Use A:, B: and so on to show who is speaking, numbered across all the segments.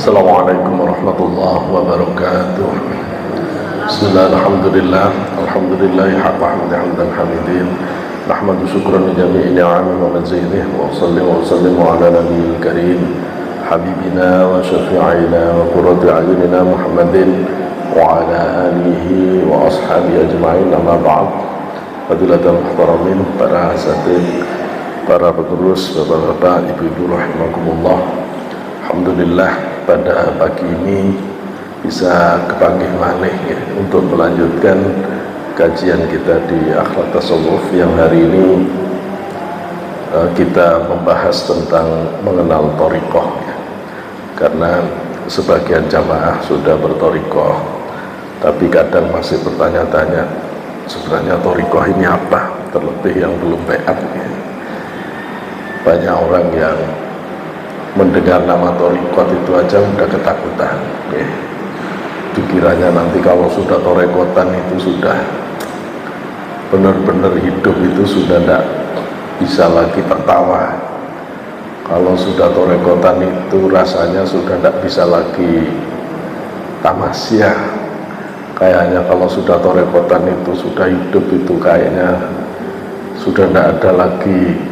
A: Assalamualaikum warahmatullahi wabarakatuh. Bismillah, alhamdulillah, alhamdulillahi haqqa hamdan hamidin. Nahmadu syukran li jami'i ni'ami wa mazidihi wa sallimu ala nabiyil karim habibina wa syafi'ina wa qurrati a'yunina Muhammadin wa ala alihi wa ashabihi ajma'in, amma ba'd. Fadilatul muhtaramin, para asatidz, para pengurus, bapak-bapak, ibu-ibu rahimakumullah. Alhamdulillah pada pagi ini bisa kepanggih maneh ya, untuk melanjutkan kajian kita di Akhlak Tasawuf yang hari ini kita membahas tentang mengenal thariqah ya. Karena sebagian jamaah sudah berthariqah, tapi kadang masih bertanya-tanya sebenarnya thariqah ini apa, terlebih yang belum bai'at ya. Banyak orang yang mendengar nama thariqat itu aja udah ketakutan ya. Dikiranya nanti kalau sudah thariqatan itu sudah benar-benar hidup, itu sudah tidak bisa lagi tertawa. Kalau sudah thariqatan itu rasanya sudah tidak bisa lagi tamasya. Kayaknya kalau sudah thariqatan itu sudah hidup, itu kayaknya sudah tidak ada lagi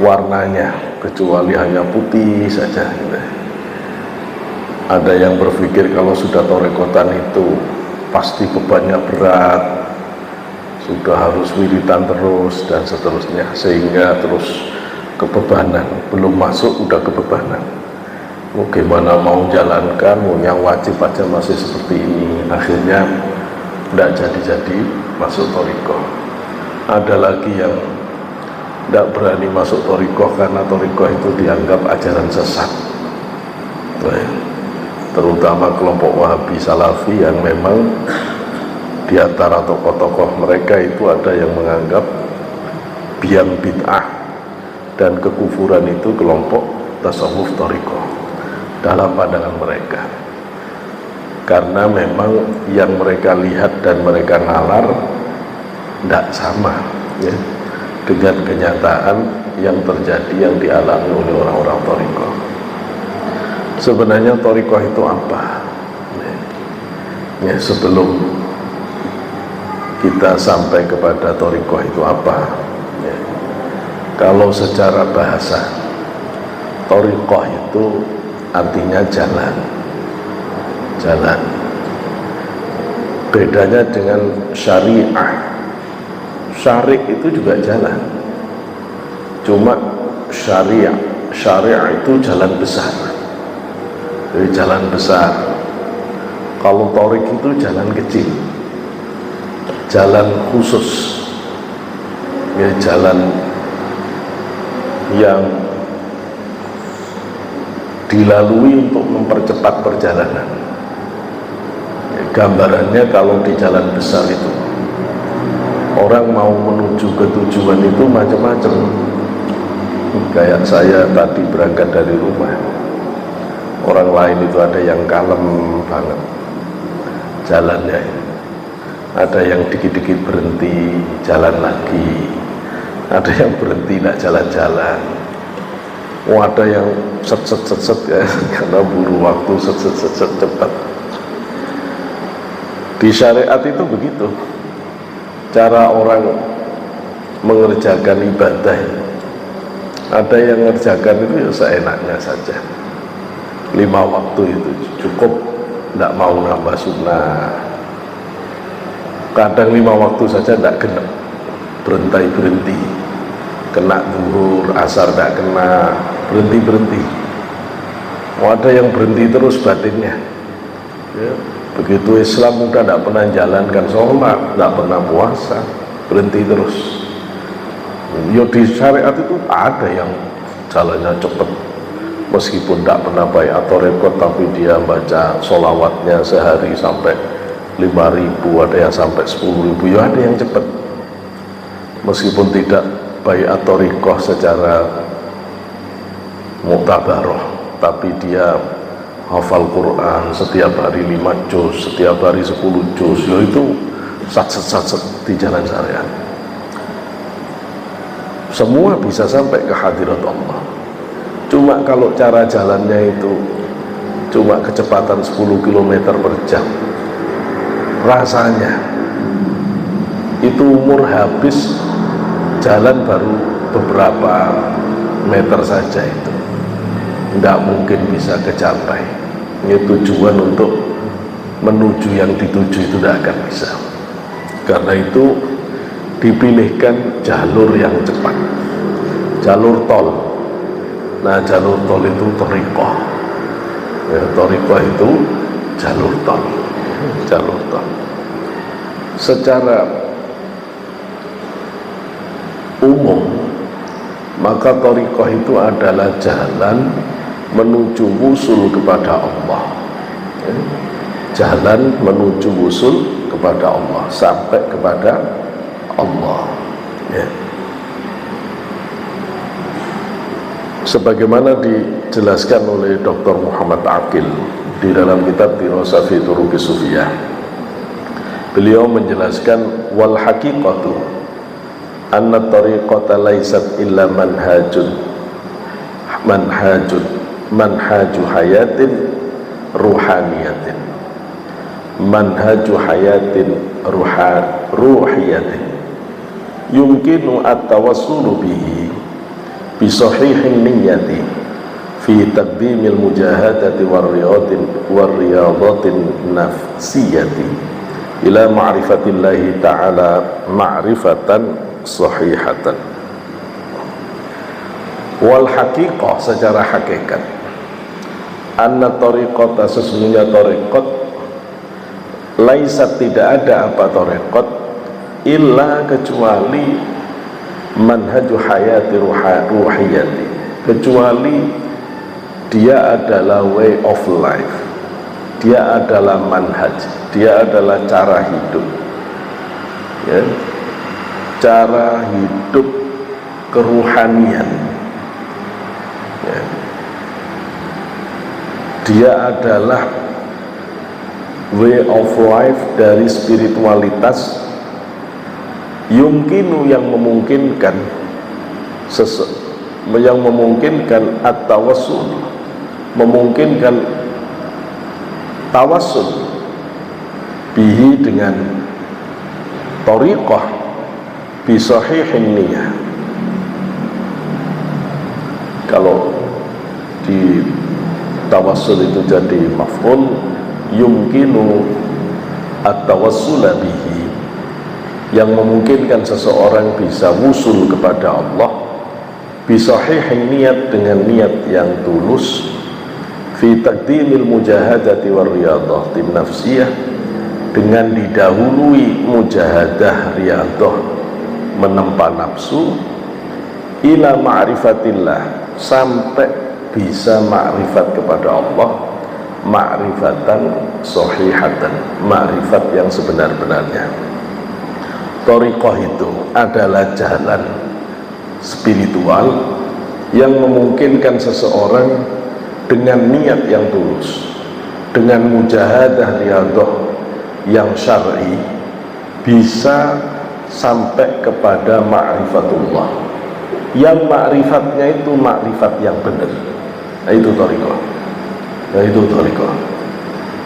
A: warnanya kecuali hanya putih saja gitu. Ada yang berpikir kalau sudah thariqatan itu pasti bebannya berat, sudah harus wiritan terus dan seterusnya, sehingga terus kebebanan, belum masuk udah kebebanan. Gimana mau jalankan, yang wajib aja masih seperti ini, akhirnya tidak jadi-jadi masuk thariqah. Ada lagi yang tidak berani masuk thariqah karena thariqah itu dianggap ajaran sesat, terutama kelompok Wahabi Salafi yang memang di antara tokoh-tokoh mereka itu ada yang menganggap biang bid'ah dan kekufuran itu kelompok tasawuf thariqah dalam pandangan mereka, karena memang yang mereka lihat dan mereka nalar tidak sama ya dengan kenyataan yang terjadi, yang dialami oleh orang-orang thariqah. Sebenarnya thariqah itu apa? Ya, sebelum kita sampai kepada thariqah itu apa, ya, kalau secara bahasa thariqah itu artinya jalan. Jalan. Bedanya dengan syariah. Syarik itu juga jalan, cuma syariah itu jalan besar. Jadi jalan besar. Kalau thariq itu jalan kecil, jalan khusus ya, jalan yang dilalui untuk mempercepat perjalanan ya. Gambarannya kalau di jalan besar itu orang mau menuju ke tujuan itu macam-macam. Kayak saya tadi berangkat dari rumah, orang lain itu ada yang kalem banget jalannya, ada yang dikit-dikit berhenti jalan lagi, ada yang berhenti tidak jalan-jalan, ada yang set ya, karena buru waktu set cepat. Di syariat itu begitu cara orang mengerjakan ibadah. Ada yang mengerjakan itu ya seenaknya saja, 5 waktu itu cukup, tidak mau nambah sunnah. Kadang 5 waktu saja tidak kena, berhenti, kena zuhur, asar tidak kena, berhenti. Ada yang berhenti terus batinnya ya. Begitu Islam udah tidak pernah jalankan sholat, tidak pernah puasa, berhenti terus. Ya di syariat itu ada yang jalannya cepat, meskipun tidak pernah bai'at thariqah, tapi dia baca sholawatnya sehari sampai 5.000, ada yang sampai 10.000, ya ada yang cepat. Meskipun tidak bai'at thariqah secara muktabaroh, tapi dia hafal Quran setiap hari 5 juz, setiap hari 10 juz, yaitu satset di jalan syariat. Semua bisa sampai ke hadirat Allah. Cuma kalau cara jalannya itu cuma kecepatan 10 km per jam, rasanya itu umur habis jalan baru beberapa meter saja, itu nggak mungkin bisa kecapai. Ini tujuan untuk menuju yang dituju itu tidak akan bisa. Karena itu dipilihkan jalur yang cepat, jalur tol. Nah, jalur tol itu thariqah ya, thariqah itu jalur tol. Jalur tol secara umum, maka thariqah itu adalah jalan menuju wusul kepada Allah ya. Jalan menuju wusul kepada Allah, sampai kepada Allah ya. Sebagaimana dijelaskan oleh Dr. Muhammad Aqil di dalam kitab Dirasah fi Turuqi Sufiyah, beliau menjelaskan wal haqiqatu anna tariqata laysat illa manhaju hayatin ruhaniyatin, manhaju hayatin ruhiyatin yumkinu at-tawassulu bihi bisahihin niyyati fi taqdimil mujahadati warriyadatin nafsiyati ila ma'rifatillahi ta'ala ma'rifatan sahihatan. Wal haqiqah, secara hakikat, anna tariqata, sesungguhnya tariqat, laisat, tidak ada apa tariqat, illa kecuali manhaju hayati ruhiyati, kecuali dia adalah way of life, dia adalah manhaj, dia adalah cara hidup ya, cara hidup keruhanian ya. Dia adalah way of life dari spiritualitas, yumkinu, yang memungkinkan at-tawassul, memungkinkan tawassul bihi, dengan thariqah, bisahihin niyah. Kalau di tawassul itu jadi maf'ul, yumkinu at-tawassula bihi, yang memungkinkan seseorang bisa wusul kepada Allah, bisahihin niat, dengan niat yang tulus, fi taqdimil mujahadati warriyadati nafsiyah, dengan didahului mujahadah riyadah, menempa nafsu, ila ma'rifatillah, sampai bisa ma'rifat kepada Allah, ma'rifatan sahihatan, ma'rifat yang sebenar-benarnya. Thariqah itu adalah jalan spiritual yang memungkinkan seseorang dengan niat yang tulus, dengan mujahadah riyadah yang syar'i, bisa sampai kepada ma'rifatullah, yang ma'rifatnya itu ma'rifat yang benar. Nah, itu thariqah. Nah, itu thariqah.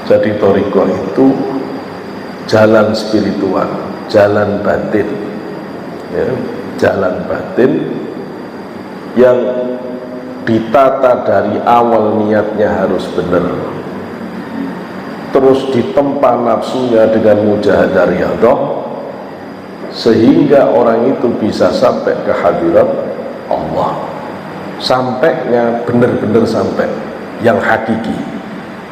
A: Jadi thariqah itu jalan spiritual, jalan batin ya, jalan batin yang ditata dari awal, niatnya harus benar, terus ditempa nafsunya dengan mujahadah riyadah, sehingga orang itu bisa sampai ke hadirat Allah. Sampainya benar-benar sampai yang hakiki,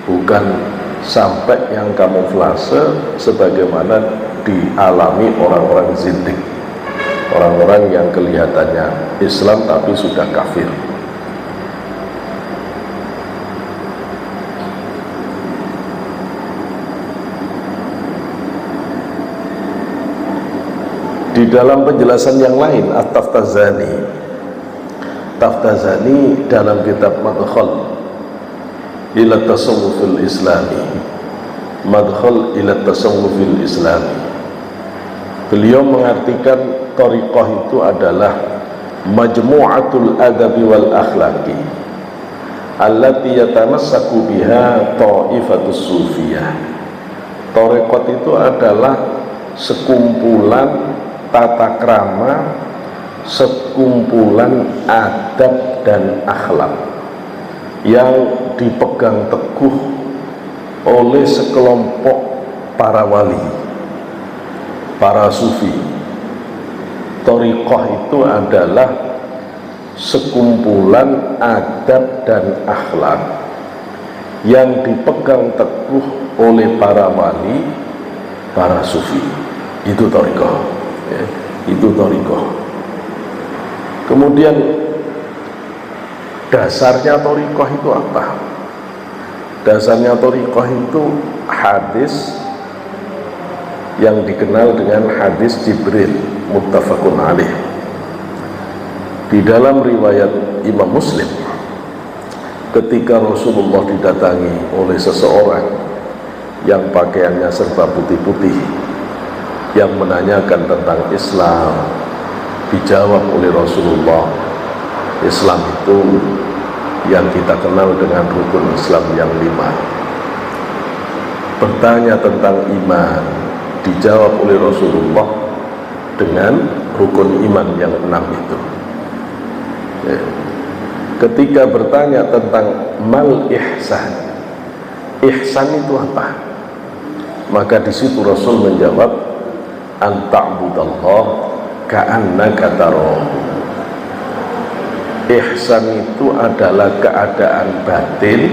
A: bukan sampai yang kamuflase sebagaimana dialami orang-orang zindik, orang-orang yang kelihatannya Islam tapi sudah kafir. Di dalam penjelasan yang lain, Taftazani dalam kitab Madkhal ila tasawwufil islami, Madkhal ila tasawwufil islami, beliau mengartikan thariqah itu adalah majmu'atul adabi wal akhlaqi allati yatamassaku biha ta'ifatus sufiyah. Tarekat itu adalah sekumpulan tata krama, sekumpulan adab dan akhlak yang dipegang teguh oleh sekelompok para wali, para sufi. Thariqah itu adalah sekumpulan adab dan akhlak yang dipegang teguh oleh para wali, para sufi. Itu thariqah, ya, itu thariqah. Kemudian dasarnya thariqah itu apa? Dasarnya thariqah itu hadis yang dikenal dengan hadis Jibril, muttafaqun alaih. Di dalam riwayat Imam Muslim, ketika Rasulullah didatangi oleh seseorang yang pakaiannya serba putih-putih, yang menanyakan tentang Islam, dijawab oleh Rasulullah, Islam itu yang kita kenal dengan rukun Islam yang 5. Bertanya tentang iman, dijawab oleh Rasulullah dengan rukun iman yang 6 itu. Ya. Ketika bertanya tentang mal ihsan, ihsan itu apa? Maka di situ Rasul menjawab, an ta'budallah ka'annaka tarahu. Ihsan itu adalah keadaan batin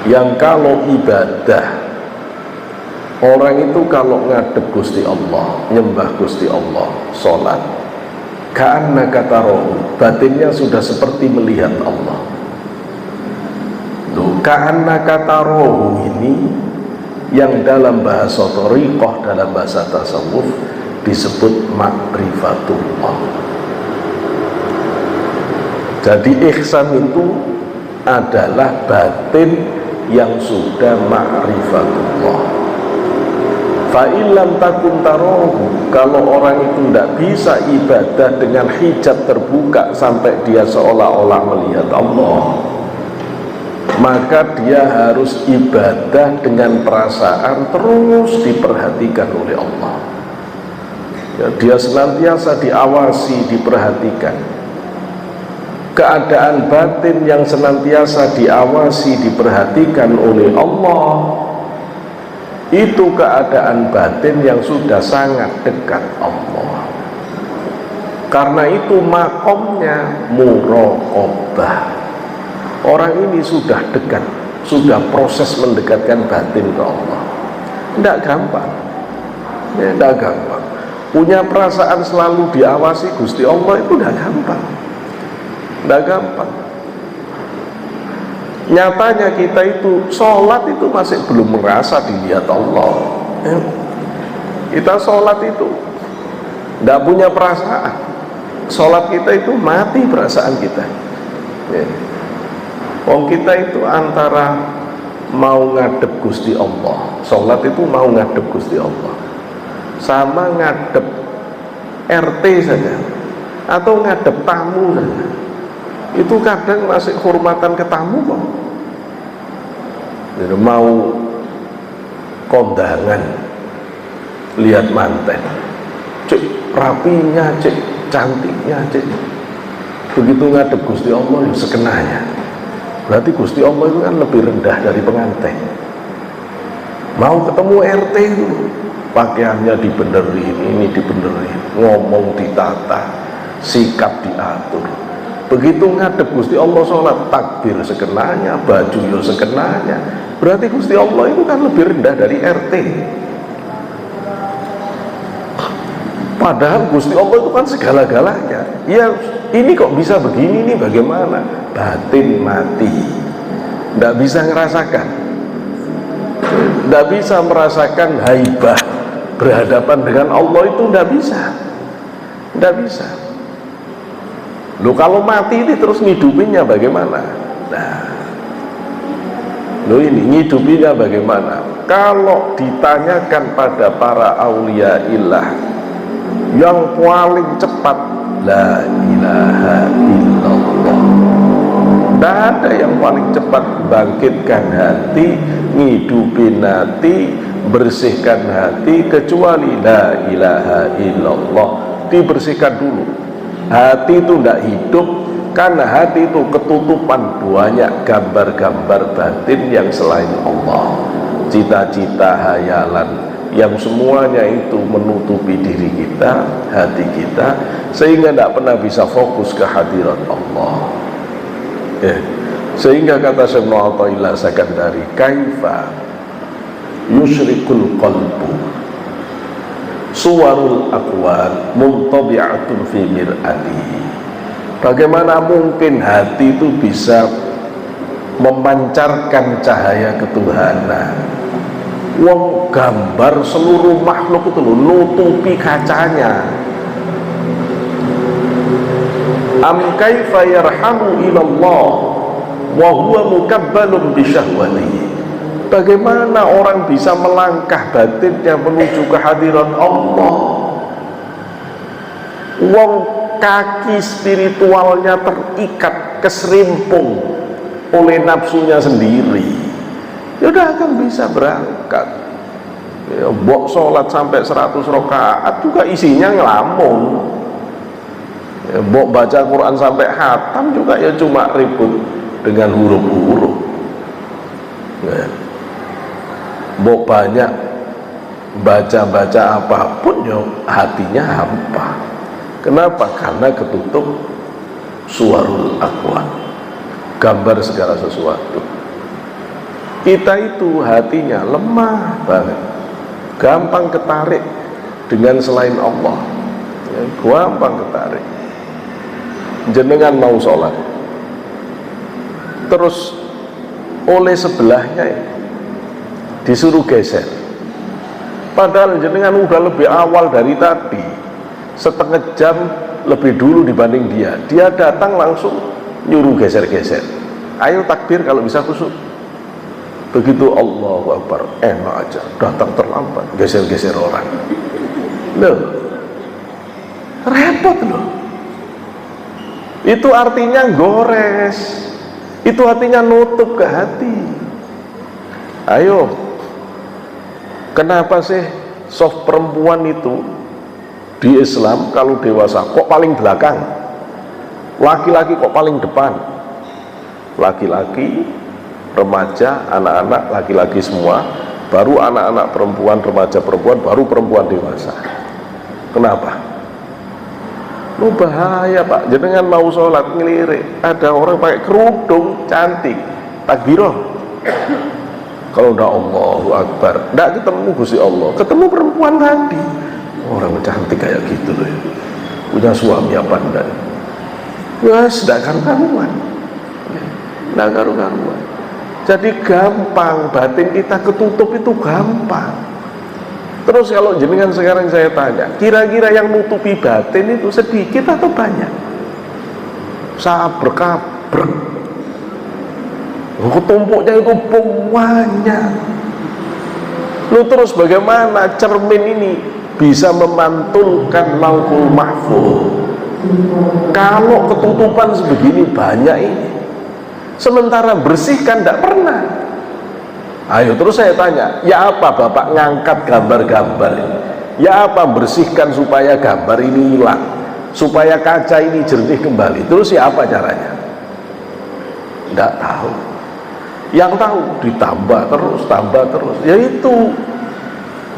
A: yang kalau ibadah, orang itu kalau ngadep Gusti Allah, nyembah Gusti Allah, sholat, ka'annaka tarahu, batinnya sudah seperti melihat Allah. Ka'annaka tarahu ini yang dalam bahasa thariqah, dalam bahasa tasawuf disebut ma'rifatullah. Jadi ihsan itu adalah batin yang sudah ma'rifatullah. Fa'ilam takun tarahu, kalau orang itu tidak bisa ibadah dengan hijab terbuka sampai dia seolah-olah melihat Allah, maka dia harus ibadah dengan perasaan terus diperhatikan oleh Allah. Ya, dia senantiasa diawasi, diperhatikan. Keadaan batin yang senantiasa diawasi, diperhatikan oleh Allah, itu keadaan batin yang sudah sangat dekat Allah. Karena itu makomnya muraqabah. Orang ini sudah dekat, sudah proses mendekatkan batin ke Allah. Tidak gampang, ya, tidak gampang. Punya perasaan selalu diawasi Gusti Allah itu tidak gampang, tidak gampang. Nyatanya kita itu sholat itu masih belum merasa dilihat Allah. Ya. Kita sholat itu tidak punya perasaan. Sholat kita itu mati perasaan kita. Ya. Kita itu antara mau ngadep Gusti Allah, sholat itu mau ngadep Gusti Allah, sama ngadep RT saja atau ngadep tamu saja. Itu kadang masih hormatan ke tamu kok. Jadi mau kondangan, lihat manten, cek rapinya, cek cantiknya, cek. Begitu ngadep Gusti Allah ya sekenanya. Berarti Gusti Allah itu kan lebih rendah dari pengantin. Mau ketemu RT itu pakaiannya dibenerin, ini dibenerin, ngomong ditata, sikap diatur. Begitu ngadep Gusti Allah sholat, takbir sekenanya, baju yo sekenanya. Berarti Gusti Allah itu kan lebih rendah dari RT. Padahal Gusti Allah itu kan segala-galanya. Ya ini kok bisa begini nih, bagaimana? Batin mati, tidak bisa ngerasakan, tidak bisa merasakan haibah berhadapan dengan Allah, itu tidak bisa, tidak bisa. Loh, kalau mati ini terus ngidupinnya bagaimana? Nah, loh ini ngidupinnya bagaimana? Kalau ditanyakan pada para aulia illah, yang paling cepat la ilaha illallah. Tidak ada yang paling cepat bangkitkan hati, ngidupin hati, bersihkan hati kecuali la ilaha illallah. Dibersihkan dulu. Hati itu tidak hidup karena hati itu ketutupan banyak gambar-gambar batin yang selain Allah, cita-cita, hayalan, yang semuanya itu menutupi diri kita, hati kita, sehingga tidak pernah bisa fokus ke hadirat Allah. Sehingga kata Syekh Mu'athaillah Sakandari, kaifa yusyrikul qalbu suwarul aqwal muntabi'atun fi mir'ati. Bagaimana mungkin hati itu bisa memancarkan cahaya ketuhanan? Wong gambar seluruh makhluk itu loh, nutupi kacanya. Am kaifa yarhamu ilallah wa huwa mukabbalun bi syahwatihi. Bagaimana orang bisa melangkah batinnya menuju kehadiran Allah? Wong kaki spiritualnya terikat, keserimpung oleh nafsunya sendiri, ya udah akan bisa berangkat. Ya, mbok sholat sampai 100 rakaat juga isinya ngelamun. Ya, mbok baca Quran sampai khatam juga ya cuma ribut dengan huruf-huruf. Ya. Mbok banyak baca-baca apapun ya hatinya hampa. Kenapa? Karena ketutup suwarul aqwal, gambar segala sesuatu. Kita itu hatinya lemah banget, gampang ketarik dengan selain Allah, ya, gampang ketarik. Jenengan mau sholat, terus oleh sebelahnya ya, disuruh geser, padahal jenengan udah lebih awal dari tadi, setengah jam lebih dulu dibanding dia. Dia datang langsung nyuruh geser-geser, ayo takbir kalau bisa khusyuk. Begitu Allahu Akbar, enak aja, datang terlambat, geser-geser orang. Loh, repot loh. Itu artinya gores, itu artinya nutup ke hati. Ayo, kenapa sih soft perempuan itu di Islam kalau dewasa kok paling belakang, laki-laki kok paling depan? Laki-laki, remaja, anak-anak, laki-laki semua, baru anak-anak perempuan, remaja perempuan, baru perempuan dewasa. Kenapa? Lu bahaya Pak, jenengan mau sholat ngelirik, ada orang pakai kerudung cantik, takbiroh. Kalau udah Allahu Akbar, nggak ketemu Gusti Allah, ketemu perempuan tadi. Orang cantik kayak gitu loh, punya suami apa enggak? Wes, nggak karu-karuan, nggak karu-karuan. Jadi gampang, batin kita ketutup itu gampang. Terus kalau jenengan sekarang saya tanya, kira-kira yang nutupi batin itu sedikit atau banyak? Sabrek-kabrek, ketumpuknya itu banyak. Lu terus bagaimana cermin ini bisa memantulkan lauhul mahfuz kalau ketutupan sebegini banyak ini, sementara bersihkan tidak pernah. Ayo terus saya tanya, ya apa Bapak ngangkat gambar-gambar ini? Ya apa bersihkan supaya gambar ini hilang, supaya kaca ini jernih kembali? Terus ya apa caranya? Tidak tahu. Yang tahu ditambah terus, tambah terus. Ya itu.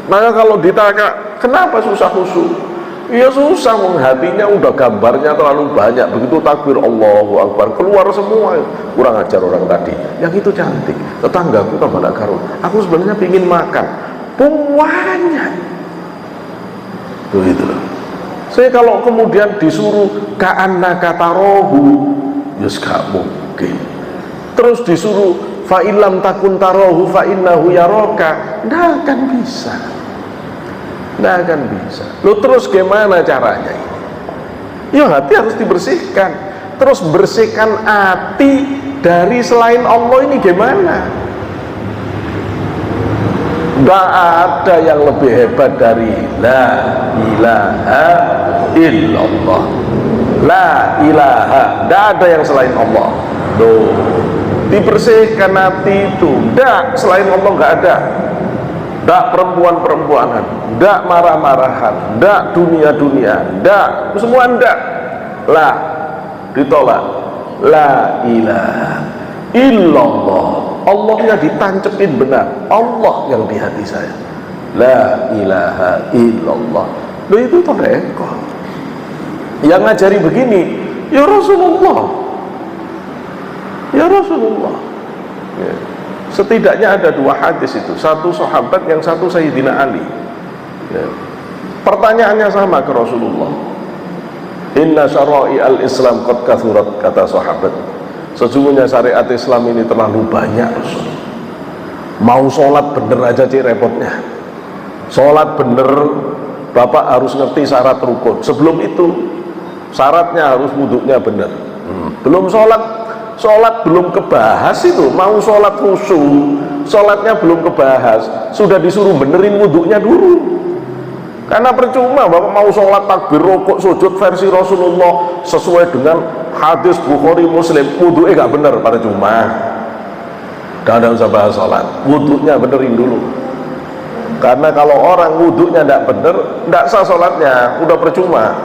A: Maka kalau ditanya kenapa susah khusyuk? Ya susah, hatinya udah gambarnya terlalu banyak. Begitu takbir Allahu Akbar keluar semua. Kurang ajar orang tadi, yang itu cantik, tetanggaku tambah nak karun, aku sebenarnya pingin makan banyak. Begitu loh. Saya kalau kemudian disuruh ka'annaka tarahu, ya gak mungkin. Terus disuruh fa illam takun tarahu fa innahu yaraka, nggak akan bisa. Nggak akan bisa. Lo terus gimana caranya ini? Ya hati harus dibersihkan. Terus bersihkan hati dari selain Allah ini gimana? Nggak ada yang lebih hebat dari la ilaha illallah. La ilaha, nggak ada yang selain Allah. Tuh, dibersihkan hati itu. Ndak, selain Allah nggak ada. Ndak perempuan-perempuanan, ndak marah-marahan, ndak dunia-dunia, ndak, semua ndak. La, ditolak. La ilaha illallah. Allahnya ditancepin benar. Allah yang di hati saya. La ilaha illallah. Loh, itu torekoh. Yang ngajari begini ya Rasulullah. Ya Rasulullah. Ya. Setidaknya ada dua hadis itu, satu sahabat, yang satu Sayyidina Ali. Ya. Pertanyaannya sama ke Rasulullah. Inna syara'i al-Islam qad kathurat, kata sahabat. Sesungguhnya syariat Islam ini terlalu banyak, Rasul. Mau sholat bener aja cik repotnya. Sholat bener, Bapak harus ngerti syarat rukun. Sebelum itu syaratnya harus wudhunya bener. Belum sholat belum kebahas itu. Mau sholat khusyuk, sholatnya belum kebahas, sudah disuruh benerin wudhunya dulu. Karena percuma Bapak mau sholat takbir, rukuk, sujud versi Rasulullah sesuai dengan hadis Bukhari Muslim, wudhunya gak bener, percuma. Dan tidak usah bahas sholat, wudhunya benerin dulu. Karena kalau orang wudhunya tidak bener, tidak sah sholatnya, udah percuma.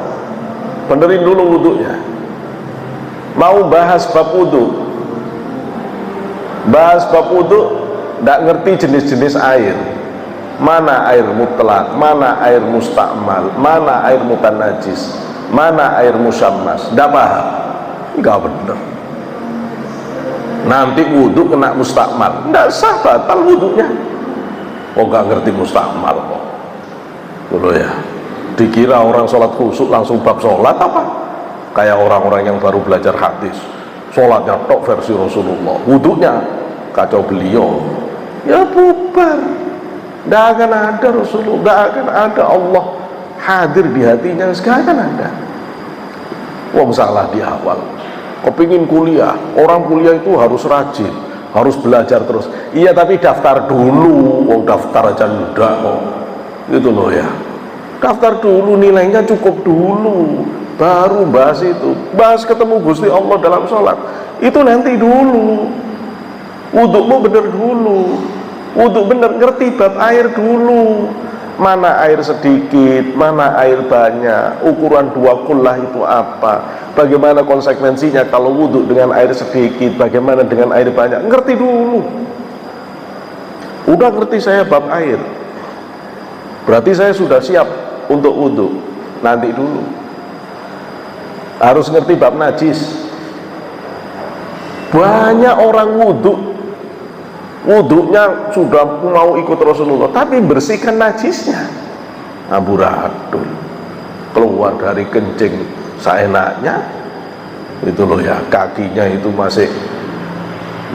A: Benerin dulu wudhunya. Mau bahas bab wudhu, tidak ngerti jenis-jenis air. Mana air mutlak, mana air mustakmal, mana air mutanajis, mana air musyammas, tidak paham, enggak benar. Nanti wudhu kena mustakmal, tidak sah, batal wudhunya. Oh, enggak ngerti mustakmal kok. Dulu ya, dikira orang sholat khusyuk langsung bab sholat apa? Kayak orang-orang yang baru belajar hadis, sholatnya tok versi Rasulullah, wudhunya kacau beliau. Ya bubar. Tidak akan ada Rasulullah, tidak akan ada Allah hadir di hatinya, tidak akan ada. Wong salah di awal. Kepingin kuliah, orang kuliah itu harus rajin, harus belajar terus. Iya, tapi daftar dulu. Wong daftar aja udah kok. Gitu loh ya. Daftar dulu, nilainya cukup dulu, baru bahas itu. Bahas ketemu Gusti Allah dalam sholat, itu nanti dulu. Wudhumu bener dulu. Wudhu bener, ngerti bab air dulu. Mana air sedikit, mana air banyak, ukuran dua kullah itu apa, bagaimana konsekuensinya kalau wudhu dengan air sedikit, bagaimana dengan air banyak, ngerti dulu. Udah ngerti saya bab air, berarti saya sudah siap untuk wudhu. Nanti dulu harus ngerti bab najis. Banyak orang wudhunya sudah mau ikut Rasulullah, tapi bersihkan najisnya, amburadul, keluar dari kencing seenaknya, itu loh ya, kakinya itu masih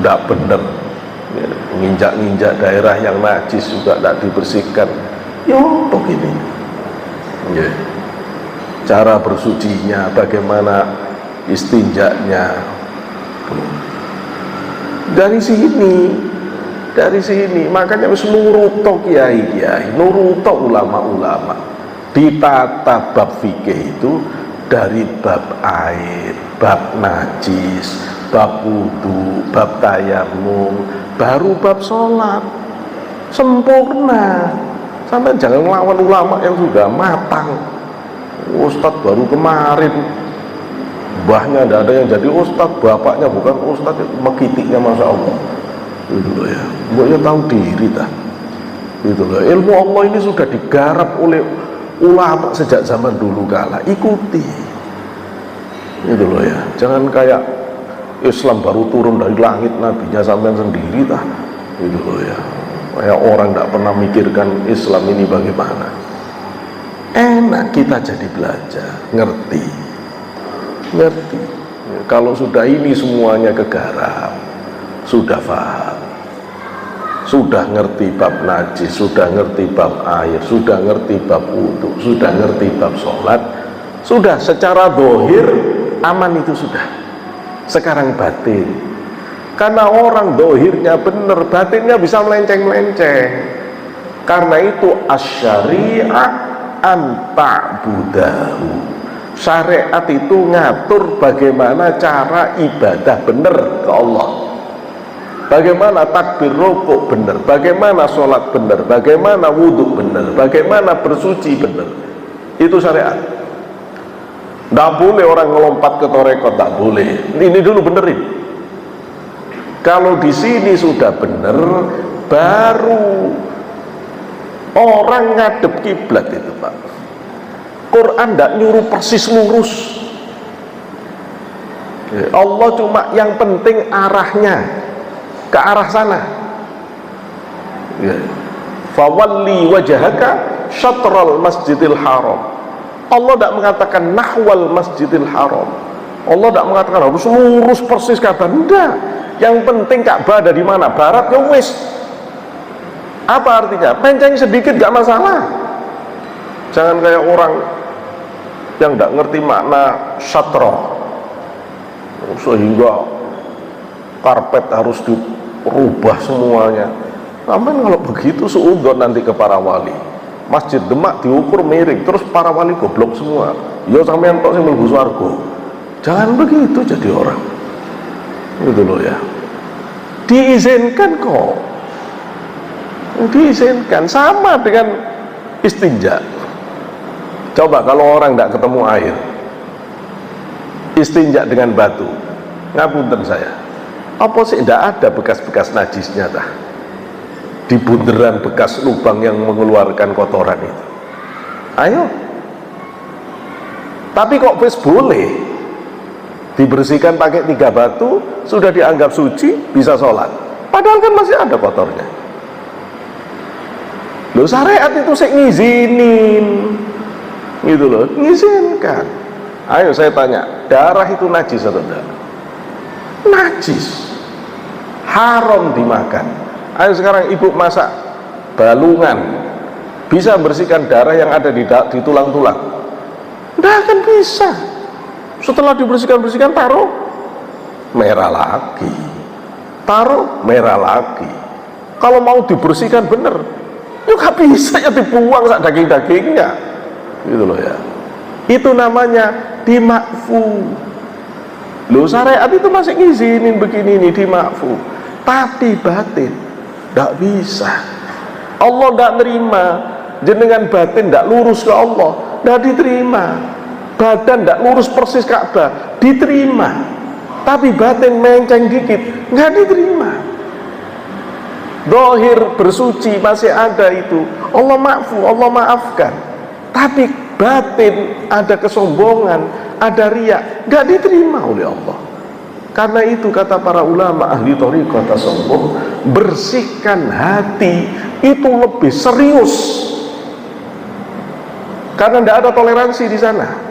A: tidak benar, nginjak-nginjak daerah yang najis juga tidak dibersihkan. Ya begini ya. Cara bersucinya, bagaimana istinjaknya, dari sini makanya harus nuruto kiai, nuruto ulama, ditata bab fikih itu dari bab air, bab najis, bab wudu, bab tayamum, baru bab sholat, sempurna. Sampai jangan melawan ulama yang sudah matang. Ustadz baru kemarin, mbahnya tidak ada yang jadi ustadz, bapaknya bukan ustadz, mekitiknya masya Allah. Itu loh ya, mbaknya tahu diri dah. Itu loh, ilmu Allah ini sudah digarap oleh ulama sejak zaman dulu kala. Ikuti. Itu loh ya, jangan kayak Islam baru turun dari langit, nabinya sampean sendiri dah. Itu loh ya, kayak orang tidak pernah mikirkan Islam ini bagaimana. Enak kita jadi belajar, ngerti. Kalau sudah ini semuanya kegarap, sudah paham, sudah ngerti bab najis, sudah ngerti bab air, sudah ngerti bab wudu, sudah ngerti bab sholat, sudah secara dohir aman itu sudah. Sekarang batin, karena orang dohirnya benar, batinnya bisa melenceng-melenceng. Karena itu asyari'ah an ta'budahu Syariat itu ngatur bagaimana cara ibadah benar ke Allah, bagaimana takbir rukuk benar, bagaimana sholat benar, bagaimana wudhu benar, bagaimana bersuci benar. Itu syariat. Tidak boleh orang ngelompat ke torekot, tak boleh. Ini dulu benerin. Kalau di sini sudah benar, baru orang ngadep kiblat itu, Pak. Quran tidak nyuruh persis lurus. Allah cuma yang penting arahnya ke arah sana. Fawalli wajhaka syatral masjidil haram. Allah tidak mengatakan nahwal masjidil haram. Allah tidak mengatakan harus lurus persis Ka'bah. Tidak. Yang penting Ka'bah ada di mana? Barat ya wis. Apa artinya? Penceng sedikit gak masalah. Jangan kayak orang yang tidak ngerti makna syatra, sehingga karpet harus dirubah semuanya. Namun kalau begitu suudzon nanti ke para wali. Masjid Demak diukur miring, terus para wali goblok semua. Ya sampean tok sing mlebu swarga. Jangan begitu jadi orang. Gitu loh ya. Diizinkan kok. Diizinkan, sama dengan istinja. Coba kalau orang tidak ketemu air, istinja dengan batu, ngapunten saya, apa sih tidak ada bekas-bekas najisnya tah? Di bunderan bekas lubang yang mengeluarkan kotoran itu. Ayo. Tapi kok wis boleh dibersihkan pakai 3 batu, sudah dianggap suci, bisa sholat. Padahal kan masih ada kotornya. Loh, syariat itu sih ngizinin, gitu loh, ngizinkan. Ayo saya tanya, darah itu najis atau tidak? Najis, haram dimakan. Ayo sekarang ibu masak balungan, bisa bersihkan darah yang ada di tulang-tulang? Tidak akan bisa. Setelah dibersihkan taruh merah lagi, taruh merah lagi. Kalau mau dibersihkan bener, ya gak bisa ya dibuang sak daging-dagingnya, gitu loh ya. Itu namanya dimakfu. Loh, syariat itu masih ngizinin begini ini dimakfu, tapi batin tidak bisa. Allah tidak nerima jenengan batin tidak lurus ke Allah, tidak diterima. Badan tidak lurus persis Ka'bah, diterima. Tapi batin menceng dikit, nggak diterima. Zahir bersuci masih ada itu, Allah maafu, Allah maafkan. Tapi batin ada kesombongan, ada riya, nggak diterima oleh Allah. Karena itu kata para ulama ahli thariqah tasawuf, bersihkan hati itu lebih serius, karena tidak ada toleransi di sana.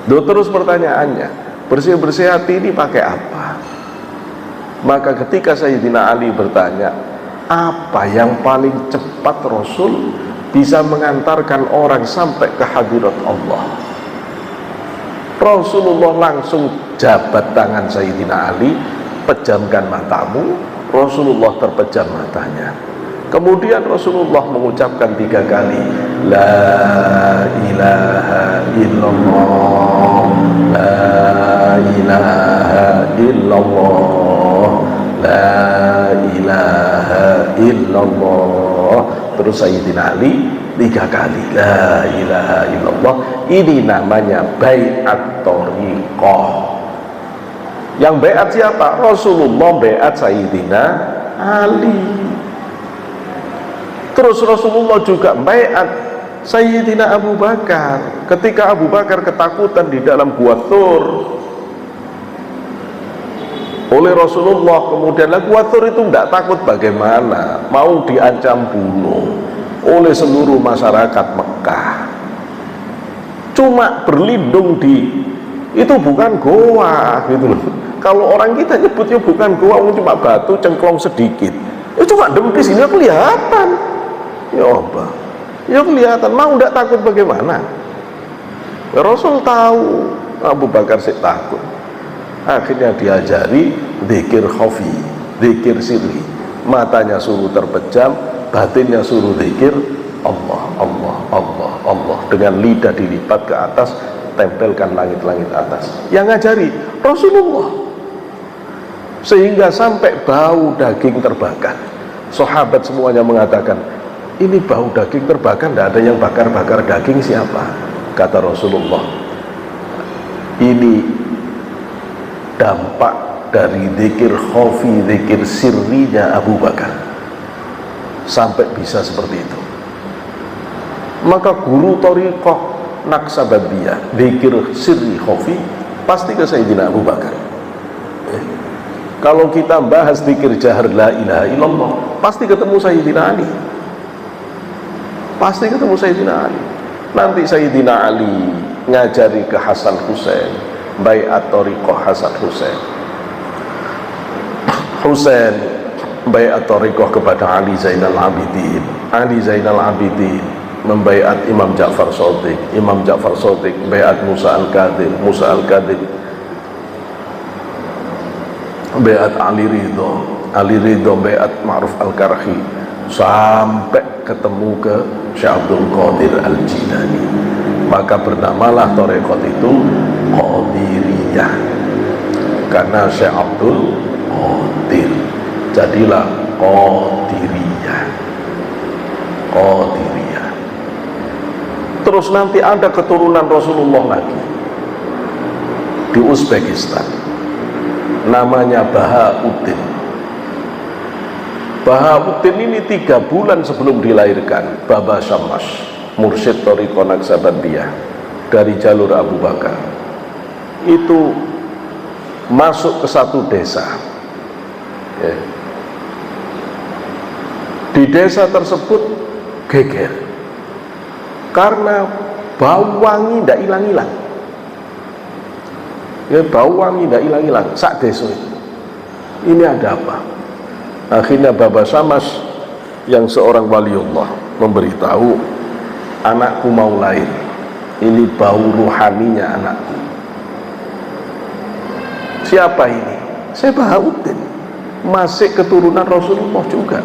A: Terus pertanyaannya, bersih-bersih hati ini pakai apa? Maka ketika Sayyidina Ali bertanya, apa yang paling cepat Rasul bisa mengantarkan orang sampai ke hadirat Allah? Rasulullah langsung jabat tangan Sayyidina Ali, pejamkan matamu. Rasulullah terpejam matanya. Kemudian Rasulullah mengucapkan 3 kali, La ilaha illallah, La ilaha illallah, La ilaha illallah. Terus Sayyidina Ali 3 kali, La ilaha illallah. Ini namanya bai'at thariqah. Yang bai'at siapa? Rasulullah bai'at Sayyidina Ali. Terus Rasulullah juga bai'at Sayyidina Abu Bakar ketika Abu Bakar ketakutan di dalam Gua Thur oleh Rasulullah. Kemudian Gua Thur itu tidak takut bagaimana, mau diancam bunuh oleh seluruh masyarakat Mekah, cuma berlindung di itu bukan goa gitu loh. Kalau orang kita nyebutnya bukan goa, cuma batu cengklong sedikit, itu cuma dempis ini kelihatan. Ya apa? Ya kelihatan, mau tidak takut bagaimana? Ya, Rasul tahu Abu Bakar sih takut. Akhirnya diajari zikir khafi, zikir sirri. Matanya suruh terpejam, batinnya suruh zikir Allah, Allah, Allah, Allah, dengan lidah dilipat ke atas, tempelkan langit-langit atas. Yang ngajari Rasulullah, sehingga sampai bau daging terbakar. Sahabat semuanya mengatakan, ini bau daging terbakar, tidak ada yang bakar-bakar daging, siapa? Kata Rasulullah, ini dampak dari zikir khafi, zikir sirrinya Abu Bakar, sampai bisa seperti itu. Maka guru thariqah Naqsabandiyah, zikir sirri khafi, pasti ke Sayyidina Abu Bakar. Kalau kita bahas zikir jahar la ilaha illallah, pasti ketemu Sayyidina Ali, pasti ketemu Sayyidina Ali. Nanti Sayyidina Ali ngajari ke Hasan Husain, baiat thariqah Hasan Husain, Husain baiat thariqah kepada Ali Zainal Abidin, Ali Zainal Abidin membaiat Imam Ja'far Shadiq, Imam Ja'far Shadiq baiat Musa Al-Kadhim, Musa Al-Kadhim baiat Ali Ridho, Ali Ridho baiat Ma'ruf Al-Karhi, sampai ketemu ke Syekh Abdul Qadir Al-Jilani. Maka bernamalah thariqat itu Qadiriyah, karena Syekh Abdul Qadir, jadilah Qadiriyah, Qadiriyah. Terus nanti ada keturunan Rasulullah lagi di Uzbekistan, namanya Bahauddin. Bahauddin ini 3 bulan sebelum dilahirkan Baba Syammas, mursyid thariqah Naqsabandiyah dari jalur Abu Bakar, itu masuk ke satu desa. Di desa tersebut geger karena bau wangi tidak hilang-hilang. Bau wangi tidak hilang-hilang sak desa itu. Ini ada apa? Akhirnya Baba Syammas yang seorang waliullah memberitahu, anakku mau lahir, ini bau ruhaninya anakku. Siapa ini? Saya Bahauddin, masih keturunan Rasulullah juga,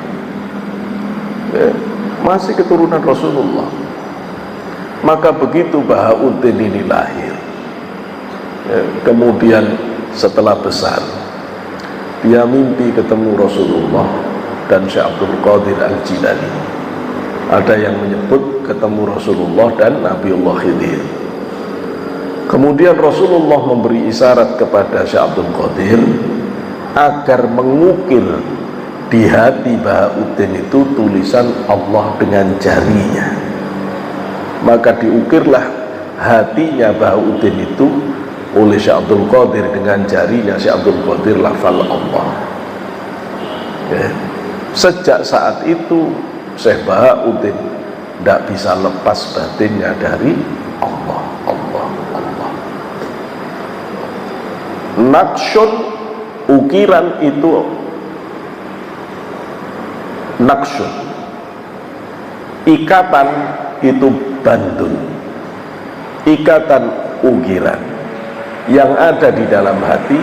A: masih keturunan Rasulullah. Maka begitu Bahauddin ini lahir, kemudian setelah besar dia mimpi ketemu Rasulullah dan Syekh Abdul Qadir Al-Jilani. Ada yang menyebut ketemu Rasulullah dan Nabiullah Khidir. Kemudian Rasulullah memberi isyarat kepada Syekh Abdul Qadir agar mengukir di hati Bahauddin itu tulisan Allah dengan jarinya. Maka diukirlah hatinya Bahauddin itu oleh Syekh Abdul Qadir dengan jarinya. Syekh Abdul Qadir lafal Allah. Sejak saat itu Syekh Bahauddin tidak bisa lepas batinnya dari Allah, Allah, Allah. Naqsyun, ukiran itu naqsyun, ikatan itu bandun, ikatan ukiran yang ada di dalam hati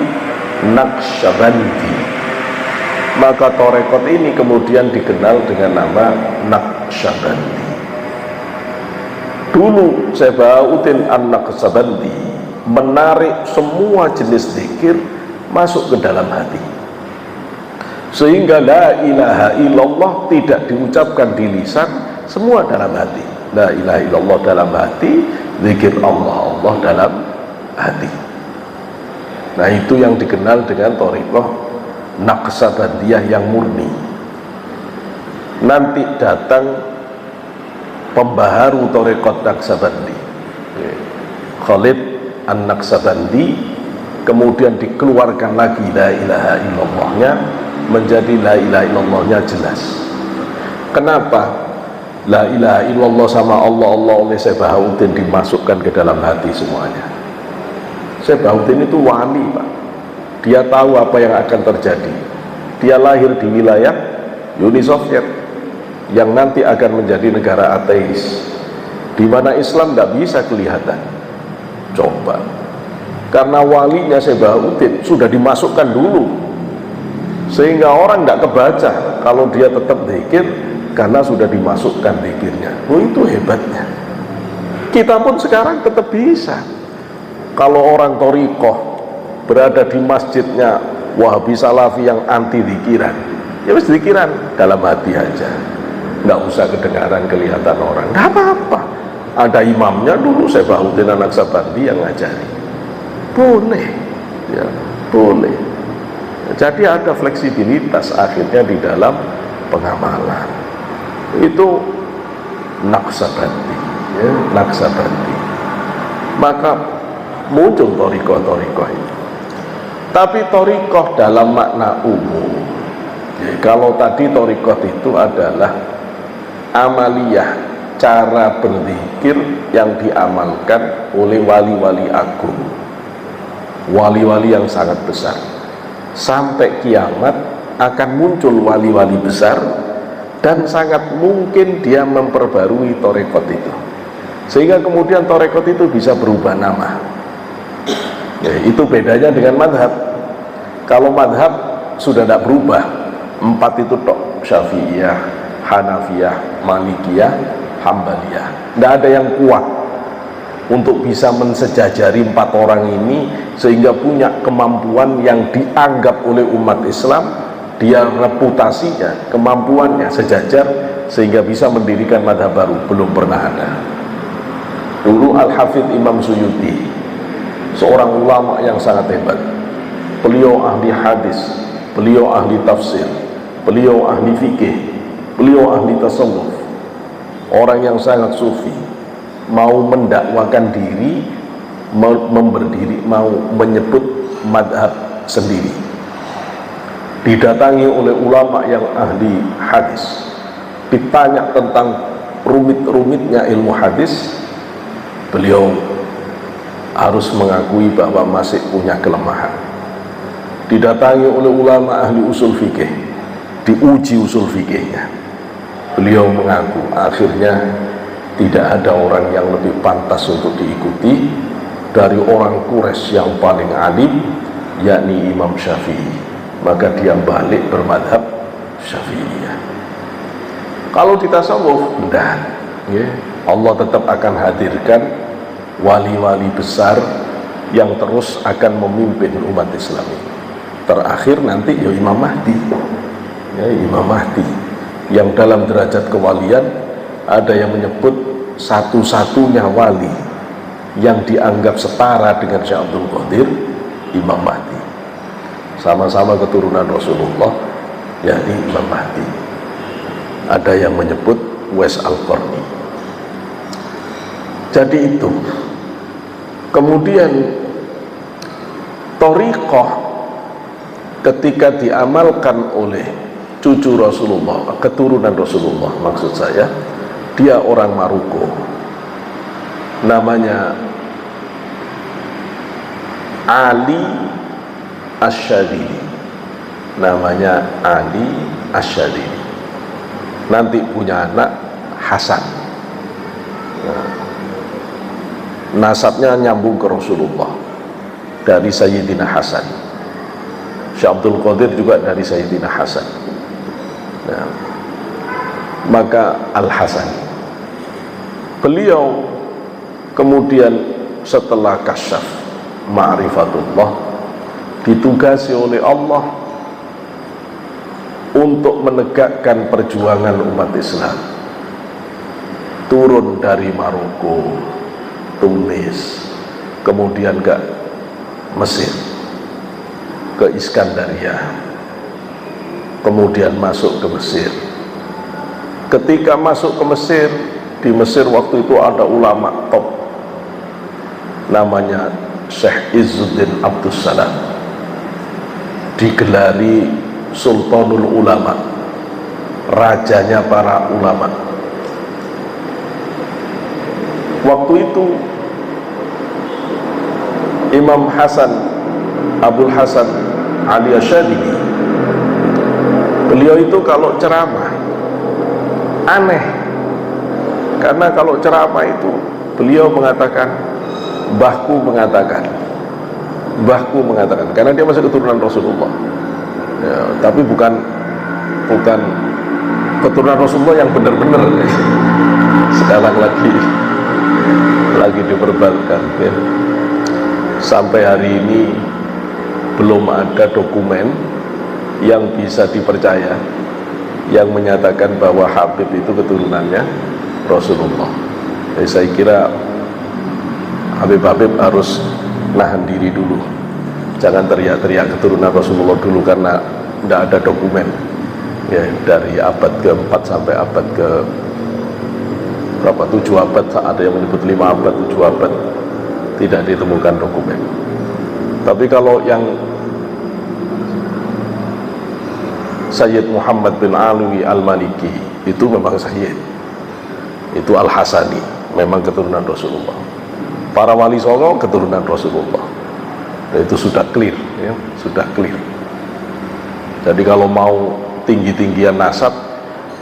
A: Naqsyabandi. Maka thariqat ini kemudian dikenal dengan nama Naqsyabandi. Dulu Syekh Bahauddin An-Naqsyabandi menarik semua jenis zikir masuk ke dalam hati, sehingga la ilaha illallah tidak diucapkan di lisan, semua dalam hati. La ilaha illallah dalam hati, zikir Allah, Allah dalam hati. Nah, itu yang dikenal dengan thariqah Naqsabandiyah yang murni. Nanti datang pembaharu thariqat Naqsabandi, Khalid An-Naqsabandi, kemudian dikeluarkan lagi la ilaha illallahnya, menjadi la ilaha illallahnya jelas. Kenapa? La ilaha illallah sama Allah, Allah oleh Syekh Bahauddin dimasukkan ke dalam hati semuanya. Syekh Bahauddin itu wali, Pak. Dia tahu apa yang akan terjadi. Dia lahir di wilayah Uni Soviet yang nanti akan menjadi negara ateis, di mana Islam tidak bisa kelihatan. Coba, karena walinya Syekh Bahauddin sudah dimasukkan dulu, sehingga orang tidak kebaca kalau dia tetap zikir karena sudah dimasukkan zikirnya. Oh, itu hebatnya. Kita pun sekarang tetap bisa. Kalau orang thariqah berada di masjidnya Wahabi Salafi yang anti zikiran, ya wis zikiran dalam hati aja, nggak usah kedengaran kelihatan orang, nggak apa-apa. Ada imamnya dulu, saya Bahuddin An-Naksabandi yang ngajari, boleh, ya boleh. Jadi ada fleksibilitas akhirnya di dalam pengamalan. Itu Naksabandi, ya, Naksabandi. Maka muncul thariqah ini. Tapi thariqah dalam makna umum, ya, kalau tadi thariqah itu adalah amaliyah, cara berzikir yang diamalkan oleh wali-wali agung, wali-wali yang sangat besar. Sampai kiamat akan muncul wali-wali besar, dan sangat mungkin dia memperbarui thariqah itu, sehingga kemudian thariqah itu bisa berubah nama. Ya, itu bedanya dengan madhab. Kalau madhab sudah tidak berubah, 4 itu tok, Syafi'iyah, Hanafiyah, Malikiyah, Hambaliyah. Tidak ada yang kuat untuk bisa mensejajari 4 orang ini sehingga punya kemampuan yang dianggap oleh umat Islam, dia reputasinya, kemampuannya sejajar sehingga bisa mendirikan madhab baru. Belum pernah ada. Dulu Al-Hafidh Imam Suyuti, seorang ulama yang sangat hebat. Beliau ahli hadis, beliau ahli tafsir, beliau ahli fikih, beliau ahli tasawuf, orang yang sangat sufi, mau mendakwakan diri, mau menyebut madhab sendiri. Didatangi oleh ulama yang ahli hadis, ditanya tentang rumit-rumitnya ilmu hadis, beliau harus mengakui bahwa masih punya kelemahan. Didatangi oleh ulama ahli usul fikih, diuji usul fikihnya, beliau mengaku akhirnya tidak ada orang yang lebih pantas untuk diikuti dari orang Quraisy yang paling alim, yakni Imam Syafi'i. Maka dia balik bermadhab Syafi'iyah. Kalau di tasawuf, tidak, ya, Allah tetap akan hadirkan wali-wali besar yang terus akan memimpin umat Islam ini. Terakhir nanti ya Imam Mahdi, ya, Imam Mahdi yang dalam derajat kewalian ada yang menyebut satu-satunya wali yang dianggap setara dengan Syekh Abdul Qadir, Imam Mahdi. Sama-sama keturunan Rasulullah, yakni Imam Mahdi. Ada yang menyebut Uwais Al-Qarni. Jadi itu. Kemudian thariqah ketika diamalkan oleh cucu Rasulullah, keturunan Rasulullah maksud saya, dia orang Maroko, namanya Ali Asyadili, namanya Ali Asyadili. Nanti punya anak Hasan. Nasabnya nyambung ke Rasulullah dari Sayyidina Hasan. Syekh Abdul Qadir juga dari Sayyidina Hasan. Nah, maka Al-Hasan, beliau kemudian setelah kasyaf ma'rifatullah ditugasi oleh Allah untuk menegakkan perjuangan umat Islam, turun dari Maroko, Tunis, kemudian ke Mesir, ke Iskandaria, kemudian masuk ke Mesir. Ketika masuk ke Mesir, di Mesir waktu itu ada ulama top, namanya Syekh Izzuddin Abdus Salam, digelari Sultanul Ulama, rajanya para ulama. Waktu itu Imam Hasan, Abul Hasan Ali Asyadili, beliau itu kalau ceramah aneh, karena kalau ceramah itu beliau mengatakan, mbahku mengatakan, karena dia masih keturunan Rasulullah, ya, tapi bukan keturunan Rasulullah yang benar-benar sekarang lagi diperdebatkan ya. Sampai hari ini belum ada dokumen yang bisa dipercaya yang menyatakan bahwa Habib itu keturunannya Rasulullah. Jadi saya kira Habib harus nahan diri dulu, jangan teriak-teriak keturunan Rasulullah dulu, karena tidak ada dokumen ya, dari abad ke-4 sampai abad ke berapa, 7 abad, ada yang menyebut 5 abad, 7 abad, tidak ditemukan dokumen. Tapi kalau yang Sayyid Muhammad bin Alwi Al-Maliki itu memang Sayyid, itu Al-Hasani, memang keturunan Rasulullah. Para wali songo keturunan Rasulullah, itu sudah clear ya, sudah clear. Jadi kalau mau tinggi-tinggian nasab,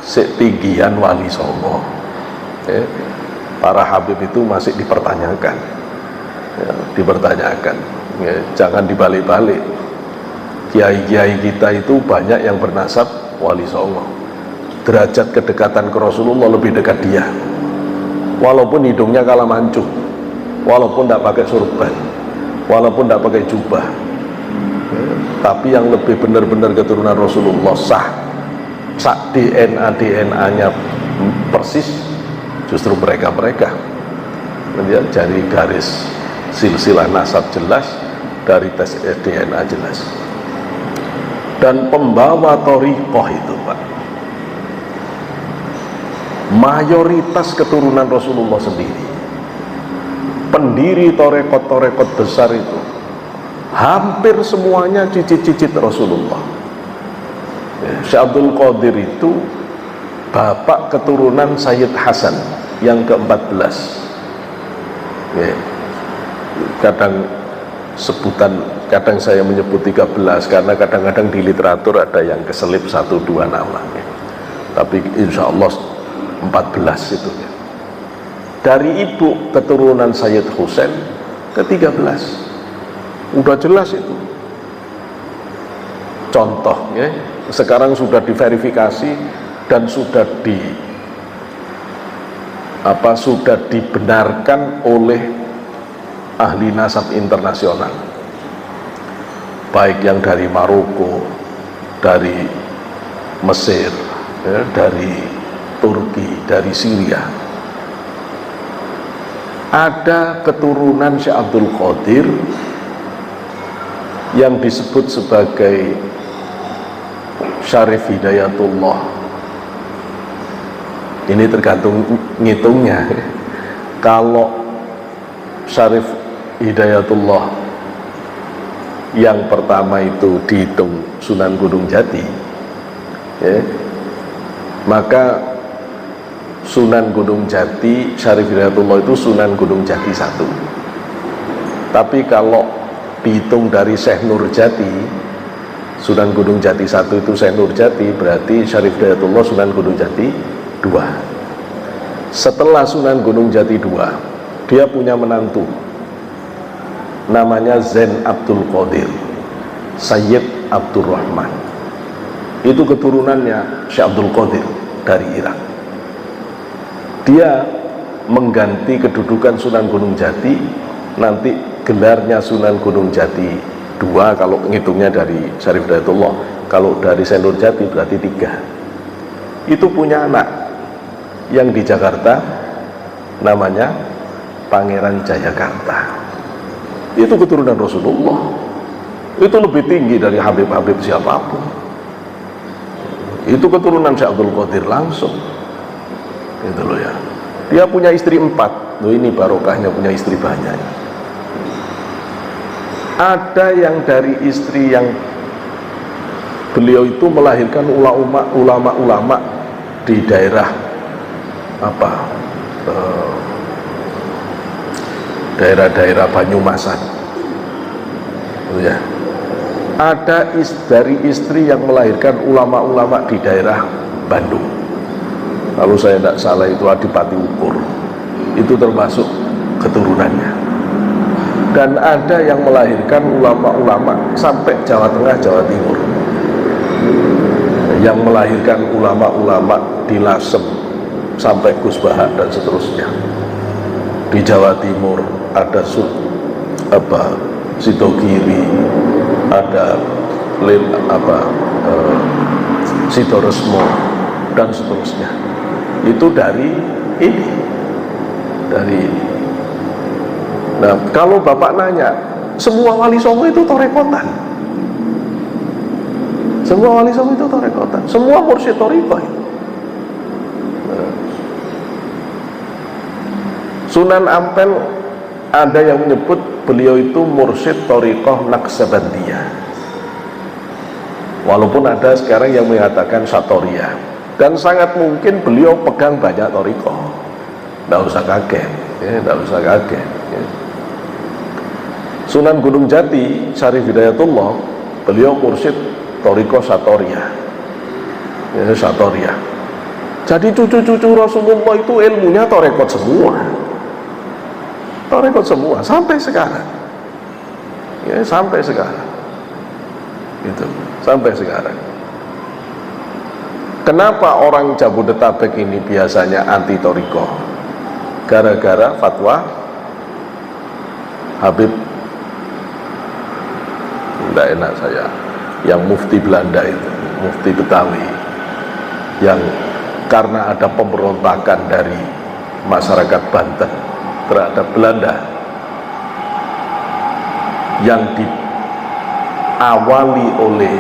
A: setinggian wali songo ya. Para Habib itu masih dipertanyakan ya, dipertanyakan ya, jangan dibalik-balik. Kiai-kiai kita itu banyak yang bernasab wali songo, derajat kedekatan ke Rasulullah lebih dekat dia, walaupun hidungnya kalah mancung, walaupun tidak pakai surban, walaupun tidak pakai jubah ya, tapi yang lebih benar-benar keturunan Rasulullah sah DNA-nya persis justru mereka ya, dari garis silsilah nasab jelas, dari tes DNA jelas. Dan pembawa thariqah itu Pak, mayoritas keturunan Rasulullah sendiri. Pendiri torekot besar itu hampir semuanya cicit-cicit Rasulullah ya. Syekh Abdul Qadir itu bapak keturunan Sayyid Hasan yang ke-14 ya. Kadang saya menyebut 13 karena kadang-kadang di literatur ada yang keselip 1-2 nama ya. Tapi insya Allah 14 itu ya. Dari ibu keturunan Sayyid Husain ke-13, udah jelas itu contoh ya. Sekarang sudah diverifikasi dan sudah dibenarkan oleh ahli nasab internasional, baik yang dari Maroko, dari Mesir ya, dari Turki, dari Syria. Ada keturunan Syekh Abdul Qadir yang disebut sebagai Syarif Hidayatullah. Ini tergantung ngitungnya. Kalau Syarif Hidayatullah yang pertama itu dihitung Sunan Gunung Jati ya, maka Sunan Gunung Jati, Syarif Hidayatullah itu Sunan Gunung Jati 1. Tapi kalau dihitung dari Syekh Nur Jati, Sunan Gunung Jati 1 itu Syekh Nur Jati, berarti Syarif Hidayatullah Sunan Gunung Jati 2. Setelah Sunan Gunung Jati 2, dia punya menantu namanya Zain Abdul Qadir, Sayyid Abdul Rahman. Itu keturunannya Syekh Abdul Qadir dari Irak. Dia mengganti kedudukan Sunan Gunung Jati, nanti gelarnya Sunan Gunung Jati 2 kalau ngitungnya dari Syarif Hidayatullah. Kalau dari Syekh Nur Jati berarti 3. Itu punya anak yang di Jakarta namanya Pangeran Jayakarta. Itu keturunan Rasulullah. Itu lebih tinggi dari Habib-Habib siapapun. Itu keturunan Syekh Abdul Qadir langsung. Itu loh ya. Dia punya istri 4. Loh, ini barokahnya punya istri banyak. Ada yang dari istri yang beliau itu melahirkan ulama-ulama di daerah daerah-daerah Banyumasan ya. Ada dari istri yang melahirkan ulama-ulama di daerah Bandung, kalau saya tidak salah itu Adipati Ukur, itu termasuk keturunannya. Dan ada yang melahirkan ulama-ulama sampai Jawa Tengah, Jawa Timur. yang melahirkan ulama-ulama di Lasem sampai Gus Bahak dan seterusnya. Di Jawa Timur ada Sidogiri, ada Sidoresmo dan seterusnya. Itu dari ini. Nah, kalau Bapak nanya, semua wali songo itu torekotan. Semua wali songo itu torekotan. Semua mursyid torikoh. Sunan Ampel ada yang menyebut beliau itu mursyid torikoh Naqsabandiyah. Walaupun ada sekarang yang mengatakan Satoriyah. Dan sangat mungkin beliau pegang banyak torikoh. Tidak usah kaget, tidak usah kaget. Sunan Gunung Jati, Syarif Hidayatullah, beliau mursyid torikoh Satoriyah. Satoriyah. Jadi cucu-cucu Rasulullah itu ilmunya torekot semua. Torekot semua sampai sekarang. Sampai sekarang. Gitu, sampai sekarang. Kenapa orang Jabodetabek ini biasanya anti torikoh? Gara-gara fatwa Habib, tidak enak saya, yang mufti Belanda itu, mufti Betawi, yang karena ada pemberontakan dari masyarakat Banten terhadap Belanda yang diawali oleh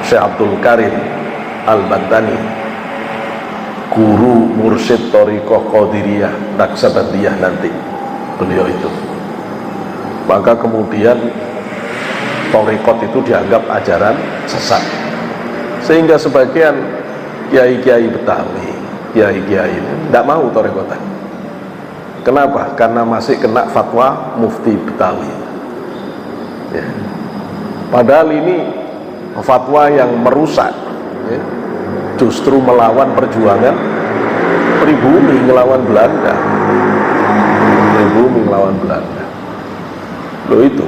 A: Syekh Abdul Karim Al-Bantani, guru mursyid Thariqah Qadiriyah Naqsabandiyah nanti beliau itu. Maka kemudian Thariqat itu dianggap ajaran sesat, sehingga sebagian kiai-kiai Betawi, kiai-kiai tidak mau Thariqatan. Kenapa? Karena masih kena fatwa mufti Betawi ya. Padahal ini fatwa yang merusak ya. Justru melawan perjuangan pribumi melawan Belanda, pribumi melawan Belanda. Loh itu.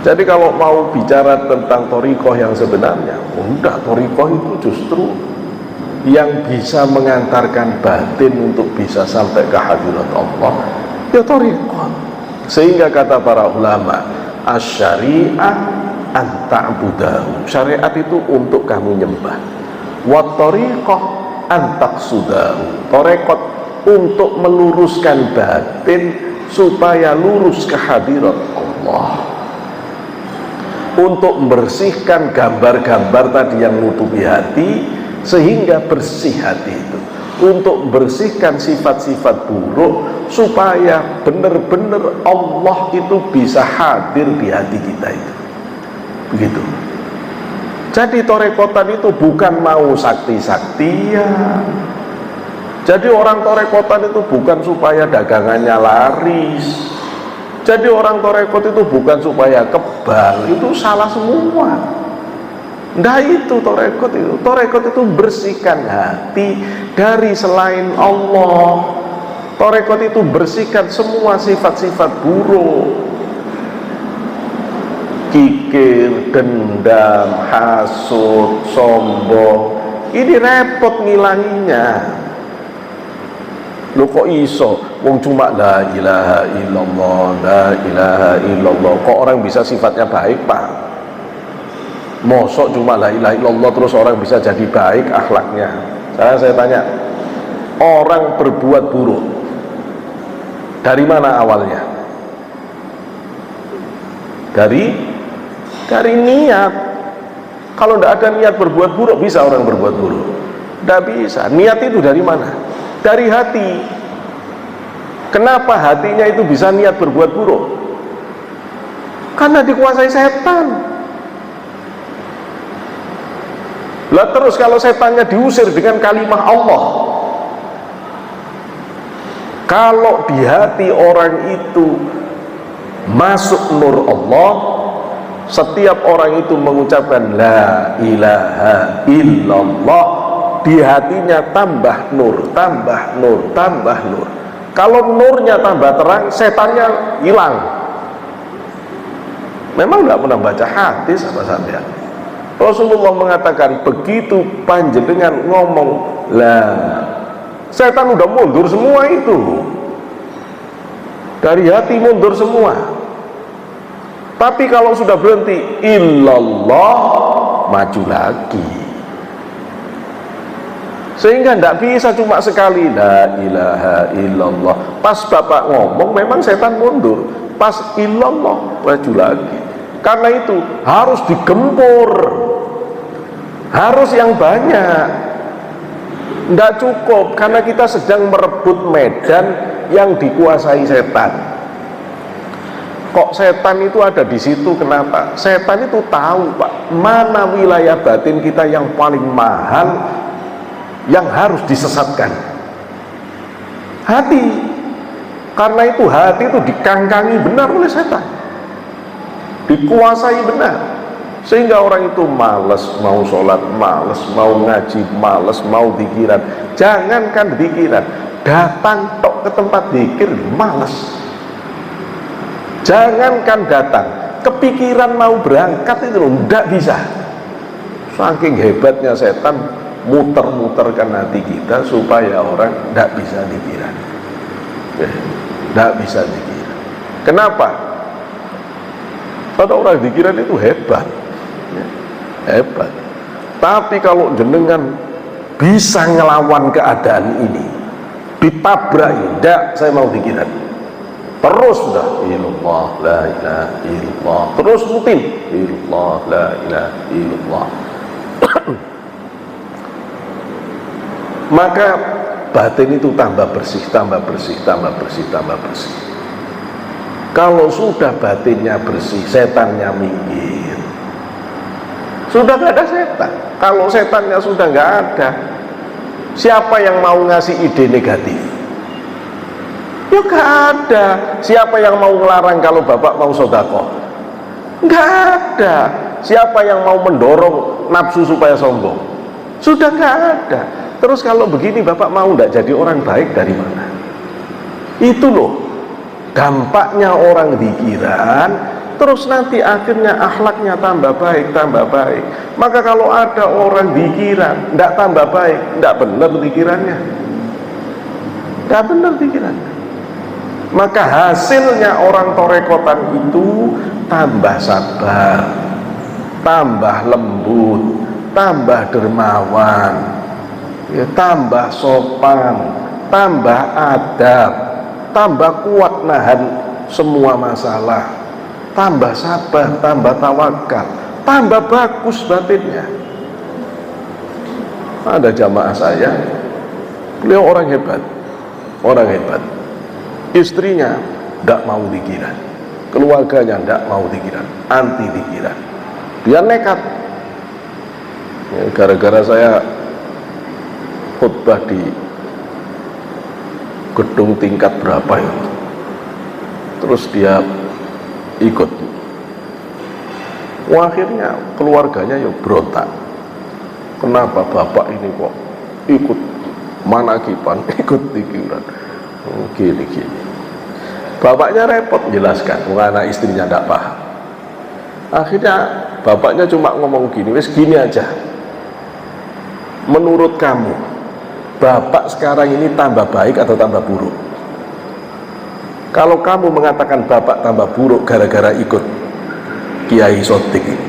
A: Jadi kalau mau bicara tentang thariqah yang sebenarnya, udah thariqah itu justru yang bisa mengantarkan batin untuk bisa sampai ke hadirat Allah, ya thariqah. Sehingga kata para ulama, asy-syari'ah an ta'budahu, syariat itu untuk kamu nyembah, wa thariqah an taqsudahu, thariqat untuk meluruskan batin supaya lurus ke hadirat Allah, untuk membersihkan gambar-gambar tadi yang menutupi hati sehingga bersih hati itu, untuk membersihkan sifat-sifat buruk supaya benar-benar Allah itu bisa hadir di hati kita itu. Begitu. Jadi torekotan itu bukan mau sakti-saktian. Jadi orang torekotan itu bukan supaya dagangannya laris. Jadi orang torekot itu bukan supaya kebal. Itu salah semua. Nah itu torekot itu. Torekot itu bersihkan hati dari selain Allah. Torekot itu bersihkan semua sifat-sifat buruk, kikir, dendam, hasud, sombong. Ini repot ngilanginya. Lo kok iso? Wong cuma la ilaha illallah, la ilaha illallah. Kok orang bisa sifatnya baik, Pak? Mosok cuma la ilaha illallah terus orang bisa jadi baik akhlaknya? Sekarang saya tanya, orang berbuat buruk dari mana awalnya? Dari niat. Kalau tidak ada niat berbuat buruk, bisa orang berbuat buruk? Tidak bisa. Niat itu dari mana? Dari hati. Kenapa hatinya itu bisa niat berbuat buruk? Karena dikuasai setan. Lah terus kalau setannya diusir dengan kalimah Allah, kalau di hati orang itu masuk nur Allah, setiap orang itu mengucapkan la ilaha illallah, di hatinya tambah nur, tambah nur, tambah nur. Kalau nurnya tambah terang, setannya hilang. Memang nggak pernah baca hadis apa sampean? Rasulullah mengatakan begitu panjenengan ngomong lah, setan udah mundur semua itu, dari hati mundur semua. Tapi kalau sudah berhenti illallah, maju lagi. Sehingga tidak bisa cuma sekali la ilaha illallah, pas bapak ngomong memang setan mundur, pas illallah maju lagi. Karena itu harus digempur, harus yang banyak. Tidak cukup karena kita sedang merebut medan yang dikuasai setan. Kok setan itu ada di situ? Kenapa? Setan itu tahu, Pak, mana wilayah batin kita yang paling mahal, yang harus disesatkan. Hati. Karena itu hati itu dikangkangi benar oleh setan, dikuasai benar, sehingga orang itu malas mau sholat, malas mau ngaji, malas mau pikiran. Jangankan pikiran, datang tok ke tempat zikir malas. Jangankan datang, kepikiran mau berangkat itu loh, tidak bisa. Saking hebatnya setan muter-muterkan hati kita supaya orang tidak bisa pikiran, tidak bisa pikiran. Kenapa? Karena orang pikiran itu hebat, hebat. Tapi kalau jenengan bisa ngelawan keadaan ini, ditabrak, tidak, saya mau pikiran. Terus sudah illallah la ilaha illallah, terus rutin illallah la ilaha illallah. Maka batin itu tambah bersih, tambah bersih, tambah bersih, tambah bersih. Kalau sudah batinnya bersih, setannya minggir. Sudah nggak ada setan. Kalau setannya sudah nggak ada, siapa yang mau ngasih ide negatif? Ya nggak ada. Siapa yang mau ngelarang kalau bapak mau sedekah? Nggak ada. Siapa yang mau mendorong nafsu supaya sombong? Sudah nggak ada. Terus kalau begini bapak mau nggak jadi orang baik dari mana? Itu loh dampaknya orang pikiran. Terus nanti akhirnya akhlaknya tambah baik, tambah baik. Maka kalau ada orang pikiran nggak tambah baik, nggak benar pikirannya, nggak benar pikirannya. Maka hasilnya orang torekotan itu tambah sabar, tambah lembut, tambah dermawan, ya, tambah sopan, tambah adab, tambah kuat nahan semua masalah, tambah sabar, tambah tawakal, tambah bagus batinnya. Ada jamaah saya, beliau orang hebat, orang hebat. Istrinya tidak mau pikiran, keluarganya tidak mau pikiran, anti pikiran. Dia nekat. Ya, gara-gara saya khutbah di gedung tingkat berapa itu, terus dia ikut. Akhirnya keluarganya ya berontak. Kenapa bapak ini kok ikut manakipan, ikut pikiran? Gini. Bapaknya repot menjelaskan, anak istrinya tidak paham. Akhirnya bapaknya cuma ngomong gini, wes gini aja. Menurut kamu, bapak sekarang ini tambah baik atau tambah buruk? Kalau kamu mengatakan bapak tambah buruk gara-gara ikut Kiai Sotik ini,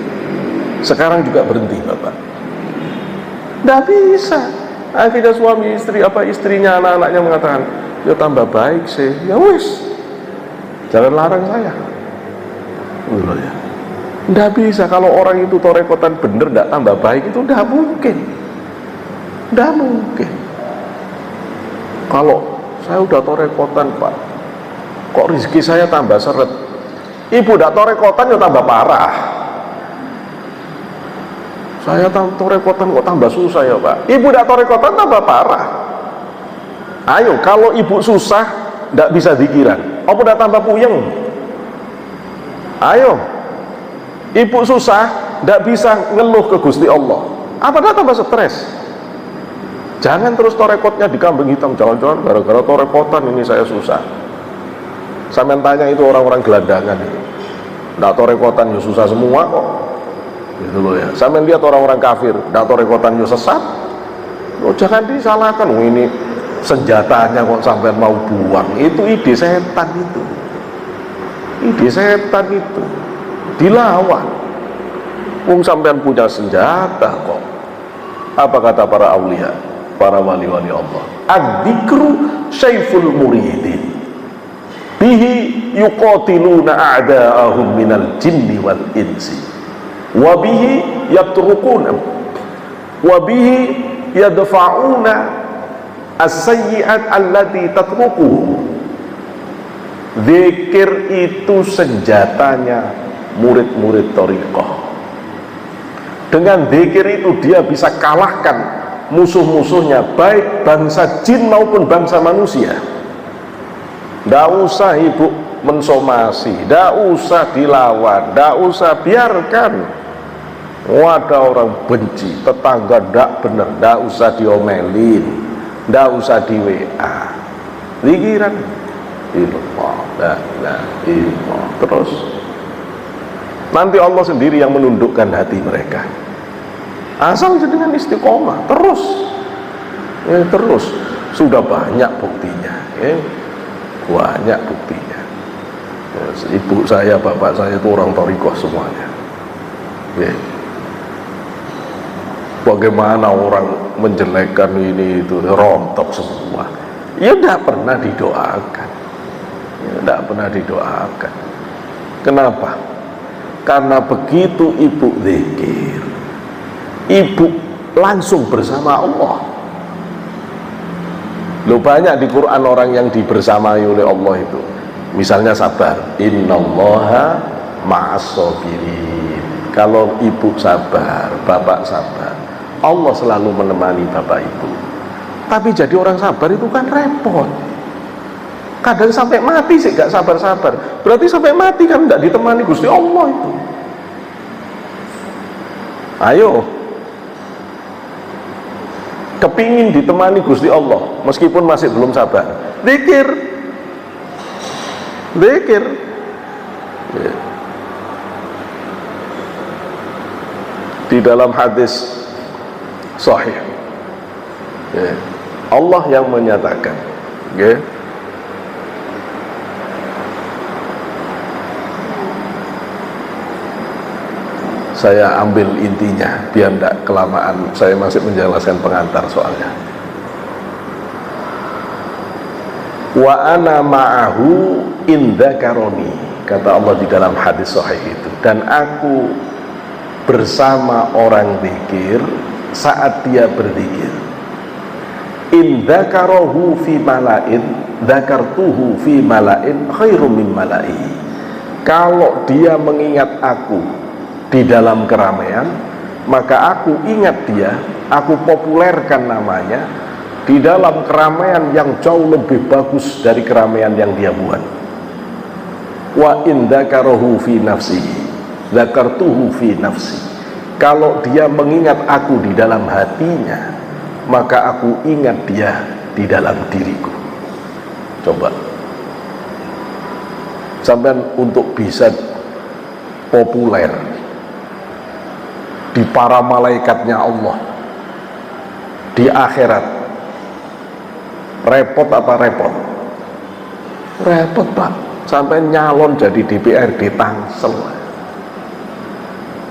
A: sekarang juga berhenti bapak. Tidak bisa. Akhirnya suami istri, istrinya, anak-anaknya mengatakan, ya tambah baik sih, ya wis, jangan larang saya. Ya. Nggak bisa. Kalau orang itu torekotan bener nggak tambah baik, itu nggak mungkin, nggak mungkin. Kalau saya udah torekotan pak, kok rezeki saya tambah seret, ibu nggak torekotan ya tambah parah. Saya torekotan kok tambah susah ya pak, ibu nggak torekotan tambah parah. Ayo, kalau ibu susah tidak bisa pikiran, apa udah tambah puyeng? Ayo, ibu susah tidak bisa ngeluh ke Gusti Allah, apa udah tambah stres? Jangan terus torekotnya di kambing hitam. Jangan-jangan gara-gara torekotan ini saya susah. Sampai tanya itu orang-orang gelandangan itu, tidak torekotan ya susah semua kok. gitu loh ya. Sampai lihat orang-orang kafir dak torekotan yo sesat, lo jangan disalahkan. Oh, ini senjatanya kok sampai mau buang, itu ide setan, itu ide setan, itu dilawan. Wong sampean punya senjata kok. Apa kata para aulia, para wali-wali Allah? Ad-dzikru syaiful muridin, bihi yuqatiluna a'da'ahum minal jinni wal insi, wa bihi yatrukuna, wa bihi yadfa'una as-sayyi'at allati tatrukuhu. Zikir itu senjatanya murid-murid thariqah. Dengan zikir itu dia bisa kalahkan musuh-musuhnya, baik bangsa jin maupun bangsa manusia. Nggak usah ibu mensomasi, nggak usah dilawan, nggak usah biarkan. Ada orang benci, tetangga nggak bener, nggak usah diomelin, nggak usah di WA. Zikiran illallah, la ilaha illallah. Terus nanti Allah sendiri yang menundukkan hati mereka. Asal dengan istiqomah terus, terus. Sudah banyak buktinya, banyak buktinya. Ibu saya, bapak saya itu orang thariqah semuanya. Bagaimana orang menjelekkan ini itu, rontok semua. Ya tidak pernah didoakan, tidak pernah didoakan. Kenapa? Karena begitu ibu zikir, ibu langsung bersama Allah. Loh, banyak di Quran orang yang dibersamai oleh Allah itu. Misalnya sabar, innallaha ma'as-sabirin. Kalau ibu sabar, bapak sabar, Allah selalu menemani bapak ibu. Tapi jadi orang sabar itu kan repot. Kadang sampai mati sih gak sabar-sabar. Berarti sampai mati kan gak ditemani Gusti Allah itu. Ayo, kepingin ditemani Gusti Allah meskipun masih belum sabar, zikir, zikir. Di dalam hadis sahih, Allah yang menyatakan, saya ambil intinya biar tidak kelamaan, saya masih menjelaskan pengantar soalnya. Wa ana ma'ahu in dzakaroni, kata Allah di dalam hadis sahih itu, dan aku bersama orang zikir saat dia berzikir. In dzakarahu fi mala'in dzakartuhu fi mala'in khairum min mala'i. Kalau dia mengingat aku di dalam keramaian, maka aku ingat dia, aku populerkan namanya di dalam keramaian yang jauh lebih bagus dari keramaian yang dia buat. Wa in dzakarahu fi nafsi dzakartuhu fi nafsi. Kalau dia mengingat aku di dalam hatinya, maka aku ingat dia di dalam diriku. Coba sampai untuk bisa populer di para malaikatnya Allah di akhirat, repot apa repot? Repot Pak, sampai nyalon jadi DPRD Tangsel.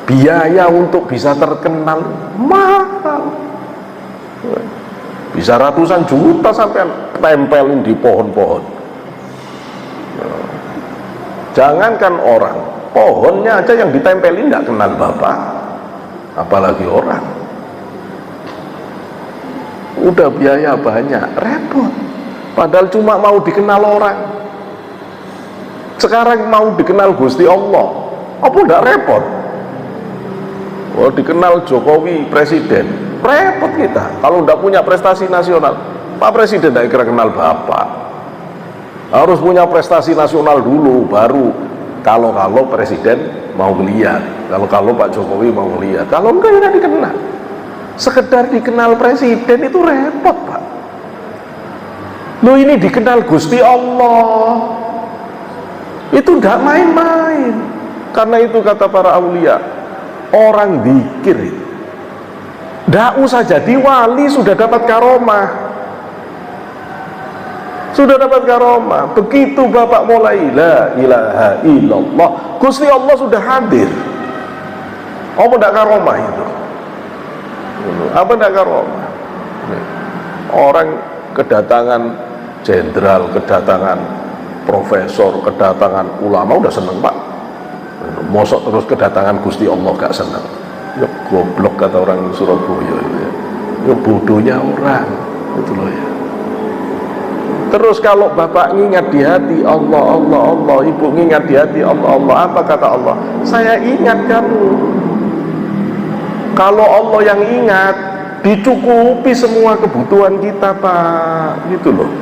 A: Biaya untuk bisa terkenal mahal, bisa ratusan juta sampai tempelin di pohon-pohon. Jangankan orang, pohonnya aja yang ditempelin nggak kenal Bapak, apalagi orang. Udah biaya banyak, repot. Padahal cuma mau dikenal orang. Sekarang mau dikenal Gusti Allah, apa udah repot? Oh, dikenal Jokowi presiden, repot kita. Kalau udah punya prestasi nasional, Pak Presiden tidak kira kenal Bapak. Harus punya prestasi nasional dulu, baru kalau presiden mau melihat, kalau Pak Jokowi mau melihat. Kalau enggak ya dikenal. Sekedar dikenal presiden itu repot Pak. Loh, ini dikenal Gusti Allah, itu tidak main-main. Karena itu kata para aulia, orang zikir tidak usah jadi wali sudah dapat karomah. Sudah dapat karomah. Begitu bapak mulai la ilaha illallah, Gusti Allah sudah hadir. Apa tidak karomah itu? Apa tidak karomah? Orang kedatangan jenderal, kedatangan profesor, kedatangan ulama udah seneng pak. Mosok terus kedatangan Gusti Allah gak seneng. Ya goblok kata orang Surabaya ya. Ya bodohnya orang itu loh ya. Terus kalau bapak ngingat di hati Allah, Allah, Allah, ibu ngingat di hati Allah, Allah, apa kata Allah? Saya ingat kamu. Kalau Allah yang ingat, dicukupi semua kebutuhan kita pak, gitu loh.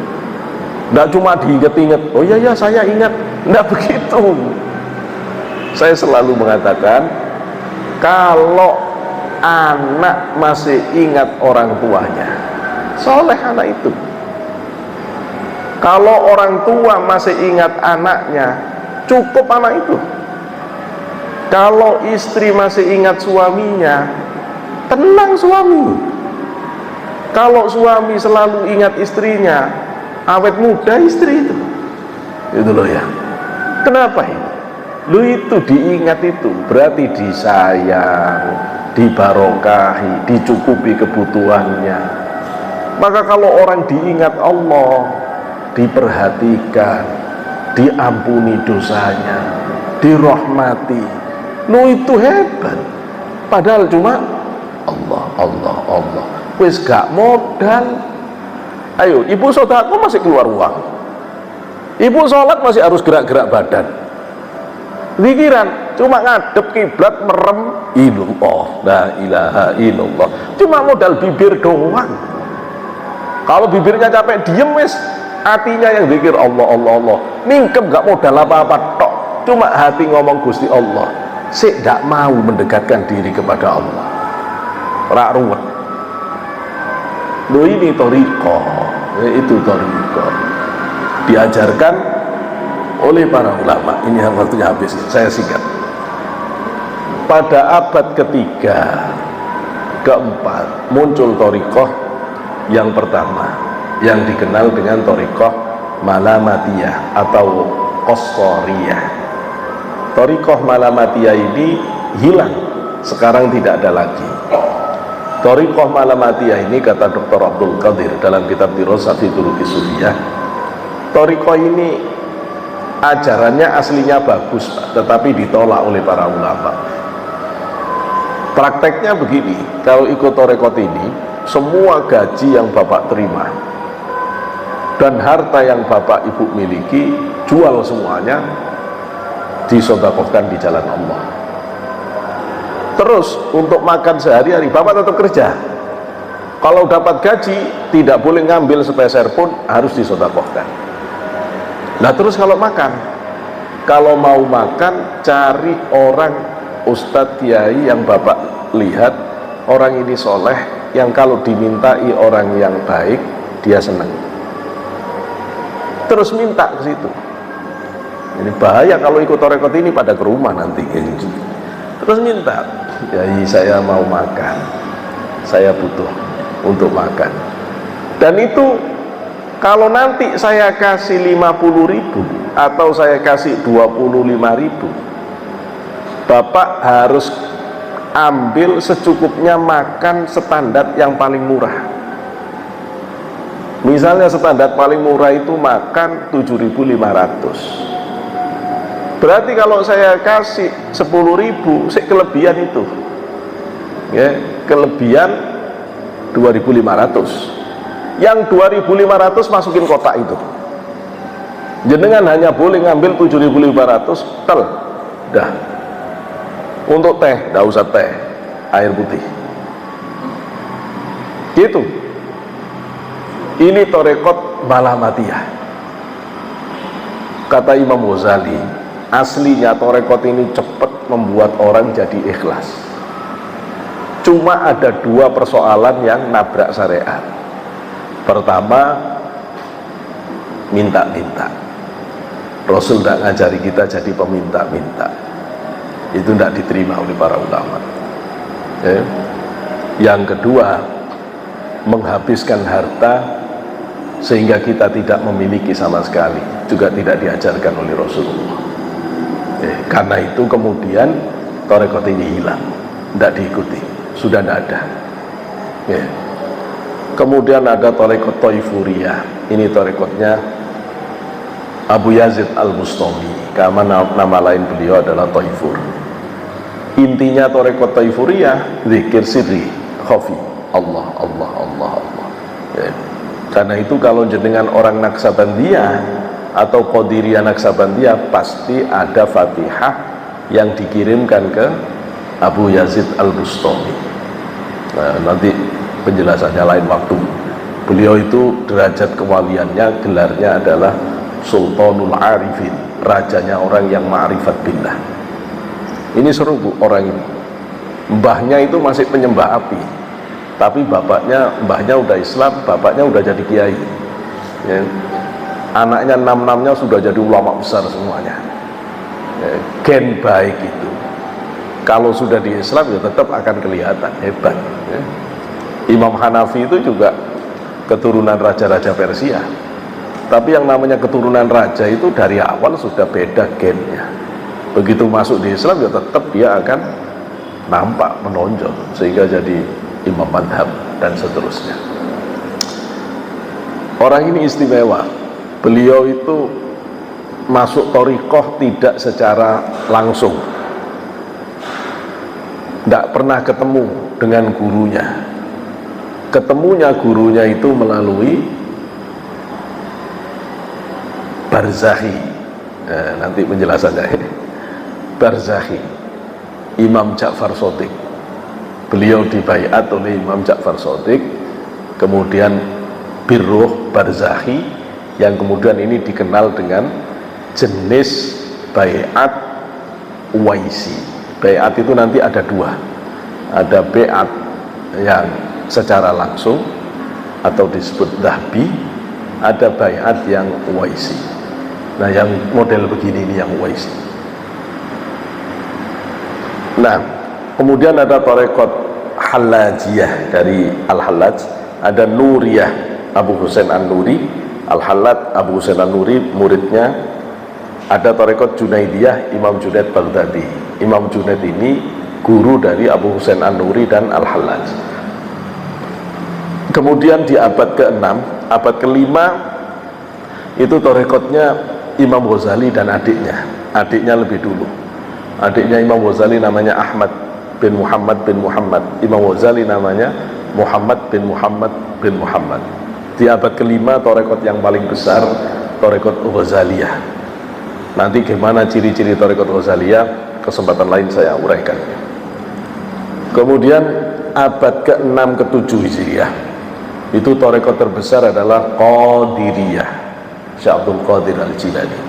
A: Nggak cuma diinget-inget, oh iya ya saya ingat, nggak begitu. Saya selalu mengatakan, kalau anak masih ingat orang tuanya, soleh anak itu. Kalau orang tua masih ingat anaknya, cukup anak itu. Kalau istri masih ingat suaminya, tenang suami. Kalau suami selalu ingat istrinya, awet muda istri itu. Itu loh ya. Kenapa ini? Lu itu diingat itu berarti disayang, dibarokahi, dicukupi kebutuhannya. Maka kalau orang diingat Allah, diperhatikan, diampuni dosanya, dirahmati, lu itu hebat. Padahal cuma Allah, Allah, Allah. Wis gak modal. Ayo, ibu sodako masih keluar uang, ibu sholat masih harus gerak-gerak badan. Pikiran cuma ngadep kiblat, merem illallah, la ilaha illallah, cuma modal bibir doang. Kalau bibirnya capek diem wis, hatinya yang zikir Allah, Allah, Allah. Mingkem gak modal apa-apa tok, cuma hati ngomong Gusti Allah. Sik gak mau mendekatkan diri kepada Allah, rak ruwet. Loh ini thariqah, itu thariqah diajarkan oleh para ulama. Ini yang waktunya habis, saya singkat. Pada abad ketiga, keempat muncul thariqah yang pertama, yang dikenal dengan thariqah Malamatiyah atau Qasariyah. Thariqah Malamatiyah ini hilang, sekarang tidak ada lagi. Thariqah Malamatiyah ini, kata Dr. Abdul Qadir dalam kitab Dirasah fi Turuqis Sufiyah, thariqah ini ajarannya aslinya bagus Pak, tetapi ditolak oleh para ulama. Prakteknya begini, kalau ikut thariqah ini, semua gaji yang bapak terima dan harta yang bapak ibu miliki, jual semuanya, disedekahkan di jalan Allah. Terus untuk makan sehari-hari bapak tetap kerja. Kalau dapat gaji tidak boleh ngambil sepeser pun, harus disedekahkan. Nah terus kalau makan, kalau mau makan cari orang ustadz kiai yang bapak lihat orang ini soleh, yang kalau dimintai orang yang baik dia senang. Terus minta ke situ. Ini bahaya kalau ikut thariqah ini pada ke rumah nanti. Terus minta, yai saya mau makan, saya butuh untuk makan. Dan itu kalau nanti saya kasih 50.000 atau saya kasih 25.000, bapak harus ambil secukupnya, makan standar yang paling murah. Misalnya standar paling murah itu makan 7.500. Berarti kalau saya kasih 10.000, kelebihan itu ya, kelebihan 2.500. Yang 2.500 masukin kotak itu. Jenengan hanya boleh ngambil 7.500 tel. Dah. Untuk teh, enggak usah teh, air putih. Gitu. Ini thariqah Malamatiyah. Kata Imam Ghazali, aslinya thariqah ini cepat membuat orang jadi ikhlas. Cuma ada dua persoalan yang nabrak syariat. Pertama, minta-minta. Rasul tidak ngajari kita jadi peminta-minta. Itu tidak diterima oleh para ulama. ya. Yang kedua, menghabiskan harta sehingga kita tidak memiliki sama sekali, juga tidak diajarkan oleh Rasulullah. Karena itu kemudian tarekat ini hilang, tidak diikuti, sudah tidak ada. Kemudian ada tarekat Taifuriyah. Ini tarekatnya Abu Yazid Al-Bustami, karena nama lain beliau adalah Taifur. Intinya tarekat Taifuriyah zikir sirri khafi, Allah Allah Allah Allah. Karena itu kalau jenengan orang Naksabandiyah atau Qadiriyah Naksabandiyah, pasti ada Fatihah yang dikirimkan ke Abu Yazid Al-Bustami. Nanti penjelasannya lain waktu. Beliau itu derajat kewaliannya, gelarnya adalah Sultanul Arifin, rajanya orang yang ma'rifat billah. Ini seru bu, orang ini. Mbahnya itu masih penyembah api, tapi mbahnya udah Islam, bapaknya udah jadi kiai. Ya. Anaknya 6-6-nya sudah jadi ulama besar semuanya. Ya. Gen baik itu, kalau sudah di Islam ya tetap akan kelihatan hebat. Ya. Imam Hanafi itu juga keturunan raja-raja Persia, tapi yang namanya keturunan raja itu dari awal sudah beda gennya. Begitu masuk di Islam ya tetap dia akan nampak menonjol sehingga jadi imam madhab dan seterusnya. Orang ini istimewa. Beliau itu masuk thariqah tidak secara langsung, tidak pernah ketemu dengan gurunya. Ketemunya gurunya itu melalui Barzakhi. Nanti penjelasannya. Barzakhi, Imam Ja'far Shadiq. Beliau dibaiat oleh Imam Ja'far Shadiq, kemudian Birruh Barzakhi, yang kemudian ini dikenal dengan jenis baiat Uwaisi. Baiat itu nanti ada dua, ada baiat yang secara langsung atau disebut dahbi, ada baiat yang Uwaisi. Nah, yang model begini ini yang Uwaisi. Nah, kemudian ada tarekat Hallajiyah dari Al-Hallaj, ada Nuriyah Abu Husain An-Nuri, Al-Hallaj Abu Husain An-Nuri muridnya, ada tarekat Junaidiyah Imam Junaid Baghdadi. Imam Junaid ini guru dari Abu Husain An-Nuri dan Al-Hallaj. Kemudian di abad ke-6, abad ke-5 itu tarekatnya Imam Ghazali dan adiknya lebih dulu. Adiknya Imam Ghazali namanya Ahmad bin Muhammad bin Muhammad, Imam Ghazali namanya Muhammad bin Muhammad bin Muhammad. Di abad ke-5 tarekat yang paling besar tarekat Ghazaliyah. Nanti gimana ciri-ciri tarekat Ghazaliyah, kesempatan lain saya uraikan. Kemudian abad ke-6 ke-7 Hijriah, itu tarekat terbesar adalah Qadiriyah, Syekh Abdul Qadir Al-Jilani.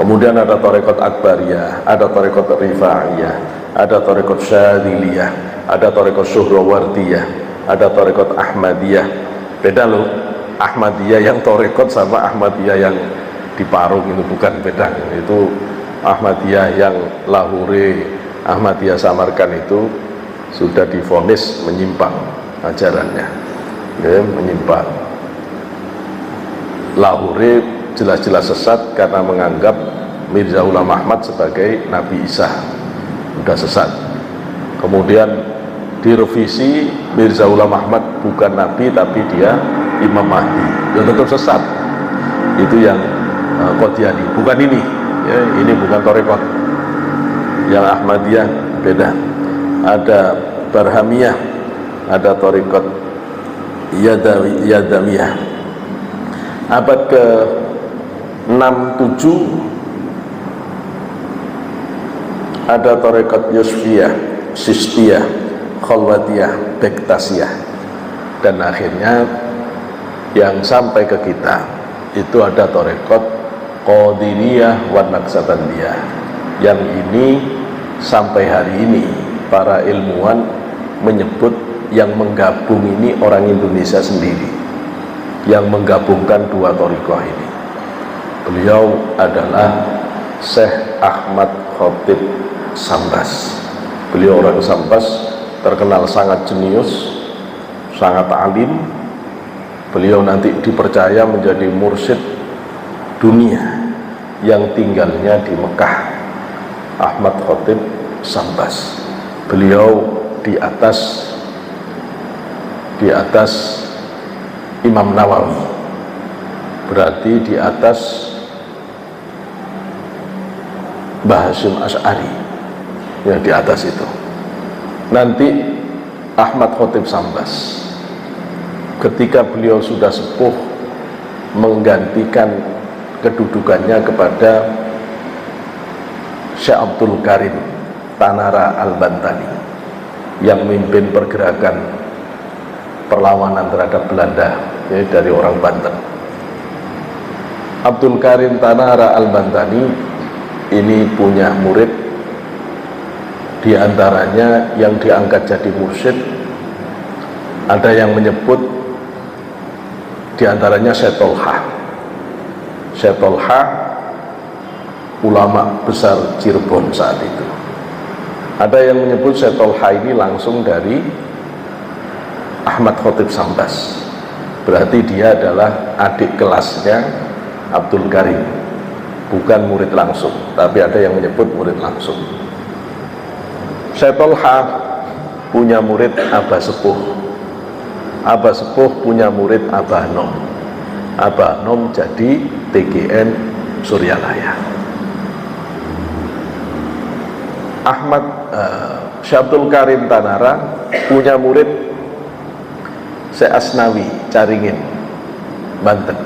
A: Kemudian ada tarekat Akbariyah, ada tarekat Rifa'iyah, ada tarekat Syadiliyah, ada tarekat Syuhrawardiyah, ada tarekat Ahmadiyah. Beda loh, Ahmadiyah yang tarekat sama Ahmadiyah yang di Parung itu bukan, beda. Itu Ahmadiyah yang Lahore, Ahmadiyah Samarkand itu sudah divonis menyimpang ajarannya, ya, menyimpang. Lahore jelas-jelas sesat karena menganggap Mirza Ghulam Ahmad sebagai Nabi Isa, sudah sesat. Kemudian direvisi, Mirza Ghulam Ahmad bukan Nabi tapi dia Imam Mahdi, ya tetap sesat. Itu yang Qadiani, bukan ini, ya, ini bukan tarekat. Yang Ahmadiyah beda. Ada Barhamiyah, ada tarekat Yadawiyah. Abad ke 6-7 ada tarekat Yusfiyah, Sistiyah, Khalwatiyah, Bektasiyah, dan akhirnya yang sampai ke kita itu ada tarekat Qadiriyah wa Naksabandiyah. Yang ini sampai hari ini para ilmuwan menyebut yang menggabung ini orang Indonesia sendiri, yang menggabungkan dua thariqah ini. Beliau adalah Syekh Ahmad Khotib Sambas. Beliau orang Sambas, terkenal sangat jenius, sangat alim. Beliau nanti dipercaya menjadi mursyid dunia yang tinggalnya di Mekah, Ahmad Khatib Sambas. Beliau di atas Imam Nawawi, berarti di atas Mbah Hasyim Asy'ari, yang di atas itu. Nanti Ahmad Khatib Sambas, ketika beliau sudah sepuh, menggantikan kedudukannya kepada Syekh Abdul Karim Tanara Al-Bantani yang memimpin pergerakan perlawanan terhadap Belanda, ya, dari orang Banten. Abdul Karim Tanara Al-Bantani ini punya murid, di antaranya yang diangkat jadi mursyid, ada yang menyebut di antaranya Syekh Tolha. Syekh Tolha, ulama besar Cirebon saat itu. Ada yang menyebut Syekh Tolha ini langsung dari Ahmad Khatib Sambas, berarti dia adalah adik kelasnya Abdul Karim, bukan murid langsung, tapi ada yang menyebut murid langsung. Syekh Tolha punya murid Abah Sepuh. Abah Sepuh punya murid Abah Nom. Abah Nom jadi TGN Suryalaya. Syekh Abdul Karim Tanara punya murid Syekh Asnawi Caringin, Banten,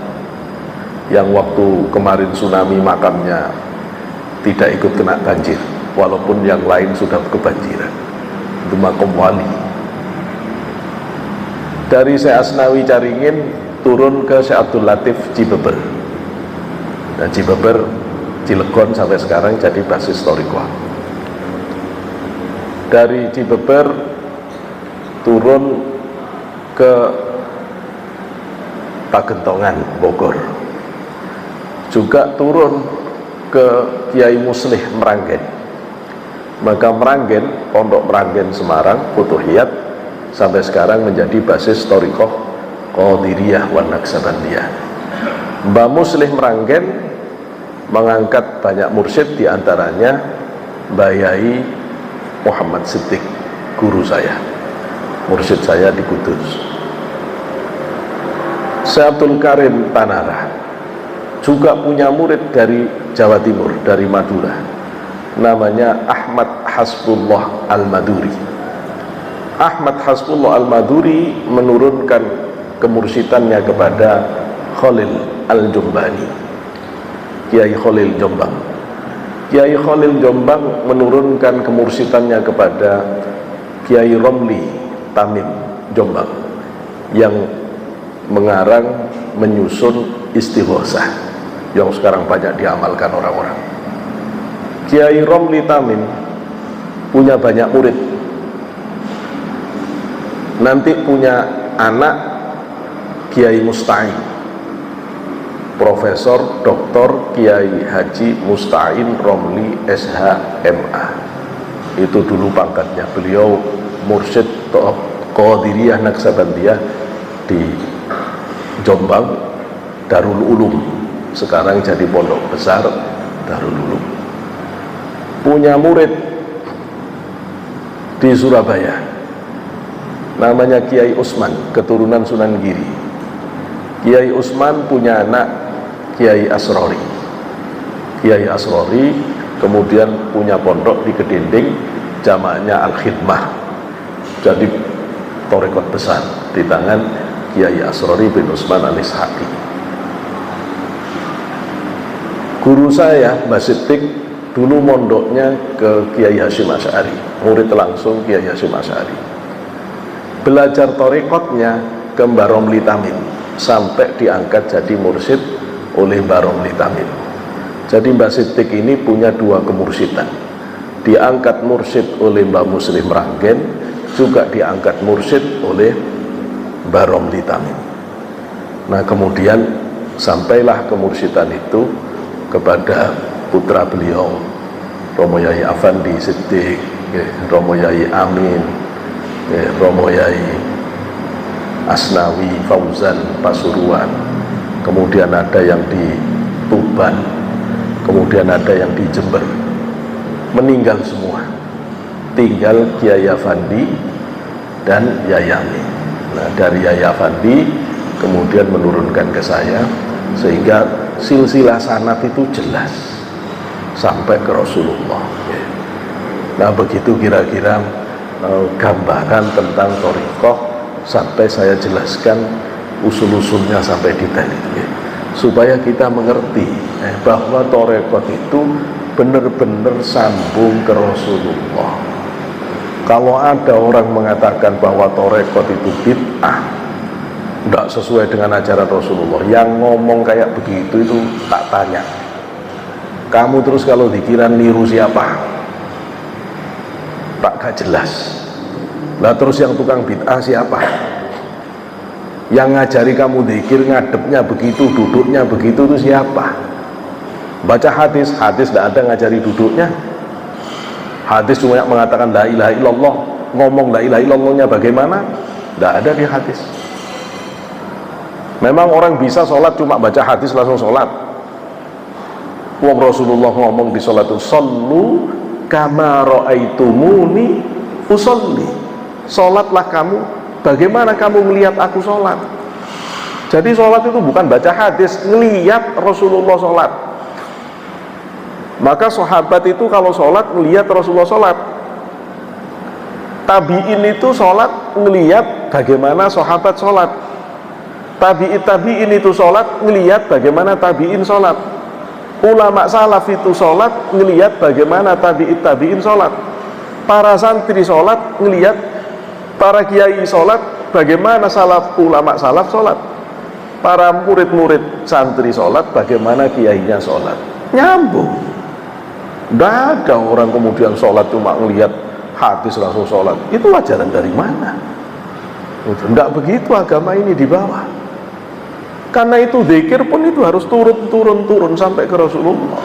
A: yang waktu kemarin tsunami makamnya tidak ikut kena banjir, walaupun yang lain sudah kebanjiran. Itu makam wali. Dari Syekh Asnawi Caringin turun ke Syekh Abdul Latif Cibeber. Nah, Cibeber, Cilegon sampai sekarang jadi basis Thariqah. Dari Cibeber turun ke Pagentongan, Bogor. Juga turun ke Kiai Muslih Meranggen. Maka Meranggen, Pondok Meranggen Semarang, Futuhiyat, sampai sekarang menjadi basis Thariqah Qadiriyah wa Naqsabandiyah. Mbah Muslih Meranggen mengangkat banyak mursyid, diantaranya Mbah Yai Muhammad Siddiq, guru saya, mursyid saya di Kudus. Syekh Abdul Karim Tanara juga punya murid dari Jawa Timur, dari Madura, namanya Ahmad Hasbullah Al-Maduri. Ahmad Hasbullah Al-Maduri menurunkan kemursidannya kepada Khalil Al-Jombani, Kiai Khalil Jombang. Kiai Khalil Jombang menurunkan kemursidannya kepada Kiai Romli Tamim Jombang, yang mengarang, menyusun Istighosah yang sekarang banyak diamalkan orang-orang. Kiai Romli Tamim punya banyak murid, nanti punya anak Kiai Musta'in, Profesor Dr. Kiai Haji Musta'in Romli SHMA. Itu dulu pangkatnya. Beliau mursyid Qadiriyah Naqsabandiyah di Jombang, Darul Ulum, sekarang jadi pondok besar Darul Ulum. Punya murid di Surabaya, namanya Kiai Usman, keturunan Sunan Giri. Kiai Usman punya anak Kiai Asrori. Kiai Asrori kemudian punya pondok di Kedinding, jamaknya Al-Khidmah, jadi thariqat besar di tangan Kiai Asrori bin Usman Al-Ishaqi. Guru saya Mbah Siddiq dulu mondoknya ke Kiai Hasyim Asy'ari, murid langsung Kiai Hasyim Asy'ari. Belajar thariqatnya ke Mbah Romli Tamim, sampai diangkat jadi mursyid oleh Mbah Romli Tamim. Jadi Mbah Siddiq ini punya dua kemursidan, diangkat mursyid oleh Mbah Muslih Meranggen, juga diangkat mursyid oleh Mbah Romli Tamim. Nah, kemudian sampailah kemursidan itu kepada putra beliau, Romo Yai Afandi Siddiq, Romo Yai Amin, Romo Yai Asnawi Fauzan Pasuruan, kemudian ada yang di Tuban, kemudian ada yang di Jember, meninggal semua. Tinggal Kiai Afandi dan Yayami. Nah, dari Yai Afandi kemudian menurunkan ke saya, sehingga silsilah sanad itu jelas sampai ke Rasulullah. Nah, begitu kira-kira gambaran tentang thariqah, sampai saya jelaskan usul-usulnya sampai detail, supaya kita mengerti bahwa thariqah itu benar-benar sambung ke Rasulullah. Kalau ada orang mengatakan bahwa thariqah itu bid'ah, tidak sesuai dengan ajaran Rasulullah, yang ngomong kayak begitu itu tak tanya, kamu terus kalau dikira niru siapa? Tak gak jelas. Lah terus yang tukang bid'ah siapa? Yang ngajari kamu zikir ngadepnya begitu, duduknya begitu itu siapa? Baca hadis, hadis tidak ada ngajari duduknya. Hadis cuma mengatakan la ilaha illallah, ngomong la ilaha illallahnya bagaimana? Tidak ada di hadis. Memang orang bisa sholat cuma baca hadis langsung sholat. Wong Rasulullah ngomong di sholat itu, sallu kama ra'aitumuni usolli, sholatlah kamu bagaimana kamu melihat aku sholat. Jadi sholat itu bukan baca hadis, ngelihat Rasulullah sholat. Maka sahabat itu kalau sholat ngelihat Rasulullah sholat. Tabi'in itu sholat ngelihat bagaimana sahabat sholat. Tabi'in itu sholat ngelihat bagaimana tabi'in sholat. Ulama salaf itu sholat ngelihat bagaimana tabi'in sholat. Para santri sholat ngelihat para kiai sholat bagaimana ulama salaf sholat. Para murid-murid santri sholat bagaimana kiainya sholat. Nyambung. Tidak ada orang kemudian sholat cuma ngelihat hadis langsung sholat. Itu ajaran dari mana? Tidak begitu agama ini dibawa. Karena itu zikir pun itu harus turun sampai ke Rasulullah.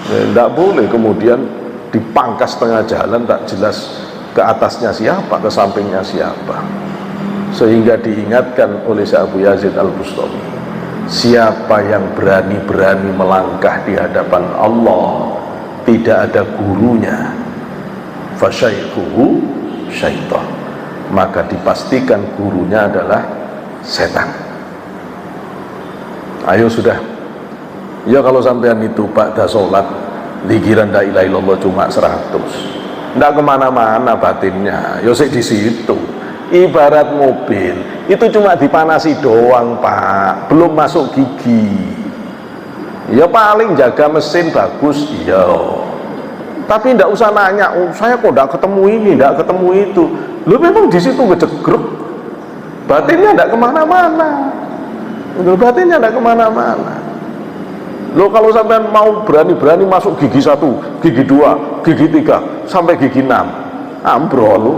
A: Tidak boleh kemudian dipangkas tengah jalan, tak jelas ke atasnya siapa, ke sampingnya siapa. Sehingga diingatkan oleh Syekh Abu Yazid Al-Bustami, siapa yang berani-berani melangkah di hadapan Allah tidak ada gurunya, fasyaikhuhu syaitan, maka dipastikan gurunya adalah setan. Ayo sudah, ya kalau sampean itu ba'da sholat zikiran la ilaha illallah cuma 100, ndak kemana-mana batinnya, ya di situ. Ibarat mobil itu cuma dipanasi doang pak, belum masuk gigi. Ya paling jaga mesin bagus, iya. Tapi ndak usah nanya, oh, saya kok ndak ketemu ini, ndak ketemu itu. Lu memang di situ ngejegrek, batinnya ndak kemana-mana. Batinnya ndak kemana-mana. Lo kalau sampai mau berani-berani masuk gigi 1, gigi 2, gigi 3, sampai gigi 6, ambrol lo,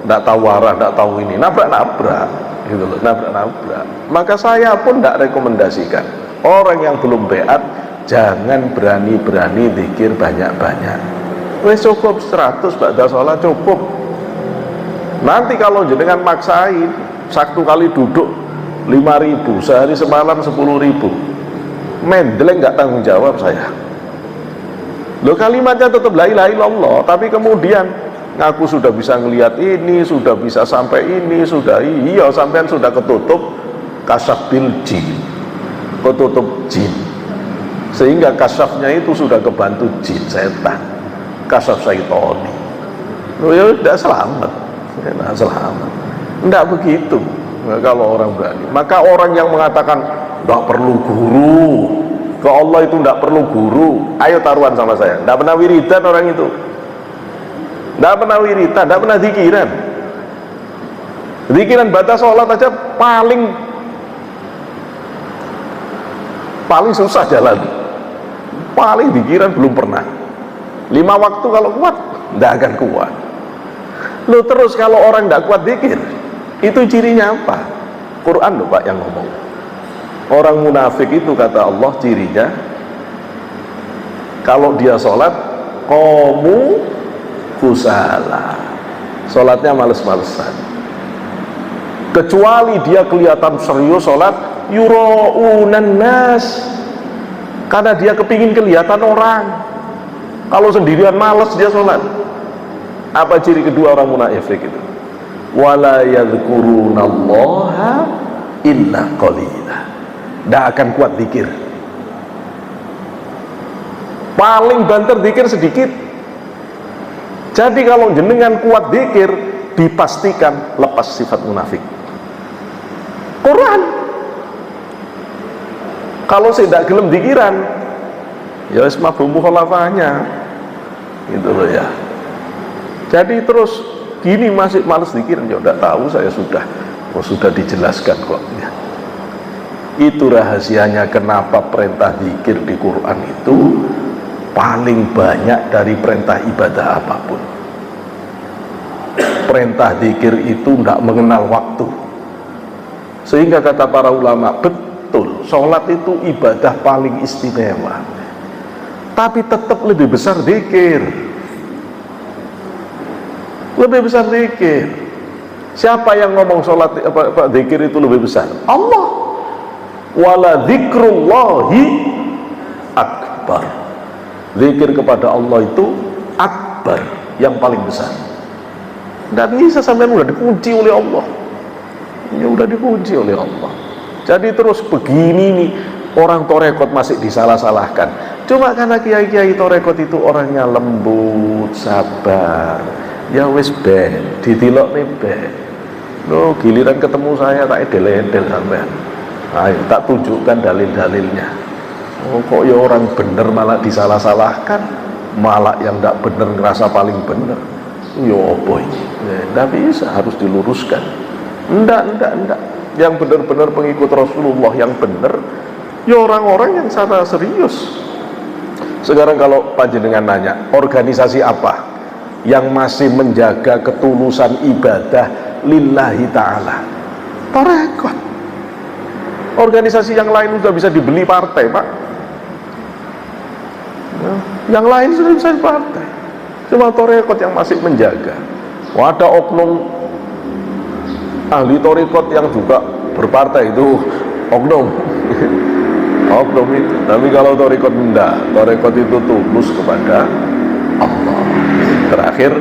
A: ndak tahu arah, ndak tahu ini, nabrak-nabrak, gitu loh, nabrak-nabrak. Maka saya pun ndak rekomendasikan orang yang belum beat jangan berani-berani zikir banyak-banyak. Wes cukup 100 ba'da sholat cukup. Nanti kalau jenengan maksain satu kali duduk 5.000, sehari semalam 10.000, mendeleng nggak tanggung jawab saya. Lo kalimatnya tetap la ilaha illallah, tapi kemudian ngaku sudah bisa ngelihat ini, sudah bisa sampai ini, sudah iya sampean sudah ketutup kasaf bil jin, ketutup jin, sehingga kasafnya itu sudah kebantu jin, setan, kasaf syaitoni. Lo ya tidak selamat, tidak selamat. Tidak begitu. Nah, kalau orang berani, maka orang yang mengatakan tidak perlu guru ke Allah itu tidak perlu guru, ayo taruhan sama saya. Tidak pernah wiridan orang itu, tidak pernah wiridan, tidak pernah zikiran. Zikiran batas sholat aja paling susah jalan, paling zikiran belum pernah. 5 waktu kalau kuat tidak akan kuat. Lo terus kalau orang tidak kuat zikir, itu cirinya apa? Quran loh pak yang ngomong. Orang munafik itu kata Allah cirinya, kalau dia sholat komu kusala, sholatnya males-malesan. Kecuali dia kelihatan serius sholat, yura'unan nas, karena dia kepingin kelihatan orang. Kalau sendirian males dia sholat. Apa ciri kedua orang munafik itu? Wala yadhkurunallaha illa qalila. Tidak akan kuat zikir. Paling banter zikir sedikit. Jadi kalau jenengan kuat zikir, dipastikan lepas sifat munafik. Quran. Kalau saya tidak gelem zikiran, ya wis mabum mukhalafahnya. Gitu loh ya. Jadi terus gini masih males zikir, ya udah tahu saya sudah dijelaskan kok ya. Itu rahasianya kenapa perintah zikir di Quran itu paling banyak dari perintah ibadah apapun. Perintah zikir itu tidak mengenal waktu, sehingga kata para ulama, betul sholat itu ibadah paling istimewa, tapi tetap lebih besar zikir. Lebih besar zikir. Siapa yang ngomong sholat zikir itu lebih besar? Allah. Wala dzikrullahi akbar. Zikir kepada Allah itu akbar, yang paling besar. Tidak bisa sampai udah dikunci oleh Allah. Ya udah dikunci oleh Allah. Jadi terus begini nih, orang torekot masih disalah-salahkan. Cuma karena kiai-kiai torekot itu orangnya lembut, sabar. Ya wis ben, ditilok nih ben. Loh, giliran ketemu saya tak edel-edel sampean. Ayo tak tunjukkan dalil-dalilnya. Oh, kok ya orang bener malah disalah-salahkan, malah yang tidak bener ngerasa paling bener. Ya apa ini? Tidak bisa, harus diluruskan. Enggak. Yang benar-benar pengikut Rasulullah yang benar, ya orang-orang yang secara serius. Sekarang kalau panjenengan nanya, organisasi apa yang masih menjaga ketulusan ibadah lillahi ta'ala? Tarekat. Organisasi yang lain sudah bisa dibeli partai, Pak. Yang lain sudah bisa partai. Cuma tarekat yang masih menjaga. Ada oknum ahli tarekat yang juga berpartai, itu oknum. Oknum itu. Tapi kalau tarekat enggak, tarekat itu tulus kepada Allah. Terakhir,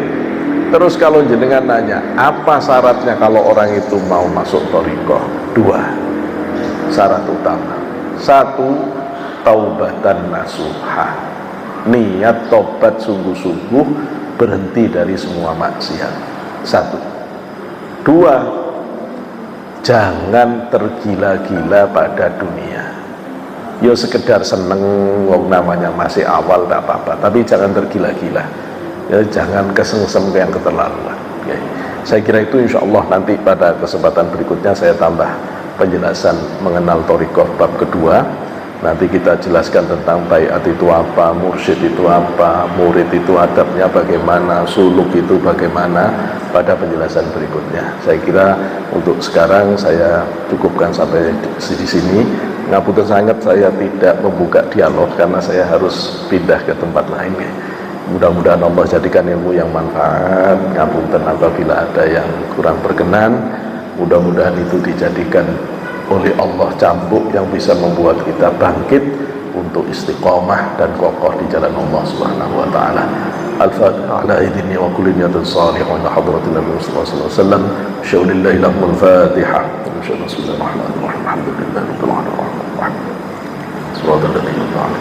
A: terus kalau jenengan nanya apa syaratnya kalau orang itu mau masuk thariqah? 2 syarat utama. 1, taubatan nasuha, niat tobat sungguh-sungguh, berhenti dari semua maksiat. 1. 2, jangan tergila-gila pada dunia. Yo sekedar seneng, wong namanya masih awal tak apa-apa, tapi jangan tergila-gila. Ya, jangan kesengsem yang keterlaluan. Ya. Saya kira itu insya Allah nanti pada kesempatan berikutnya saya tambah penjelasan mengenal thariqah bab kedua. Nanti kita jelaskan tentang baiat itu apa, mursyid itu apa, murid itu adabnya bagaimana, suluk itu bagaimana pada penjelasan berikutnya. Saya kira untuk sekarang saya cukupkan sampai di sini. Ngapunten sangat saya tidak membuka dialog karena saya harus pindah ke tempat lain. Ya. Mudah-mudahan Allah jadikan ilmu yang manfaat. Ngapunten apabila ada yang kurang berkenan. Mudah-mudahan itu dijadikan oleh Allah cambuk yang bisa membuat kita bangkit untuk istiqamah dan kokoh di jalan Allah Subhanahu wa taala. Al-Fatihah ala idzni wa kulli niyatin salihah ila hadratin Nabi sallallahu alaihi wasallam. Syaulillahi lahul Fatihah. Bismillahirrahmanirrahim. Alhamdulillahirabbil alamin. Subhanallah.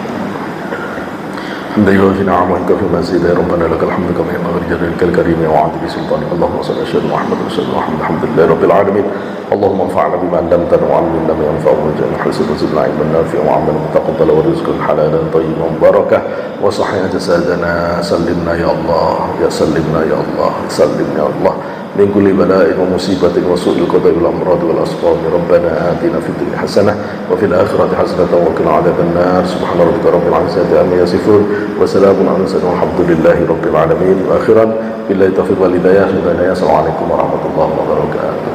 A: الحمد لله في نعمك في مزيد يا ربنا لك الحمد كما ينبغي لجلالك الكريم وعظيم سلطانك اللهم صل على سيدنا محمد وسلم محمد الحمد لله رب العالمين اللهم انفعنا بما علمتنا وعلمنا ما ينفعنا وجعلنا حسنا وزدنا علما نافعا وعملا متقبلا ورزقا حلالا طيبا مباركا وصحيا جسادنا سلمنا يا الله يا سلمنا يا الله سلمنا يا الله من كل بلاء ومصيبة وسوء القضاء والأمراض والأسقام ربنا آتنا في الدنيا حسنة وفي الآخرة حسنة وقنا عذاب النار سبحان ربك رب العزة عما يصفون وسلام على المرسلين والحمد لله رب العالمين وآخرا بالله التوفيق والهداية السلام عليكم ورحمة الله وبركاته.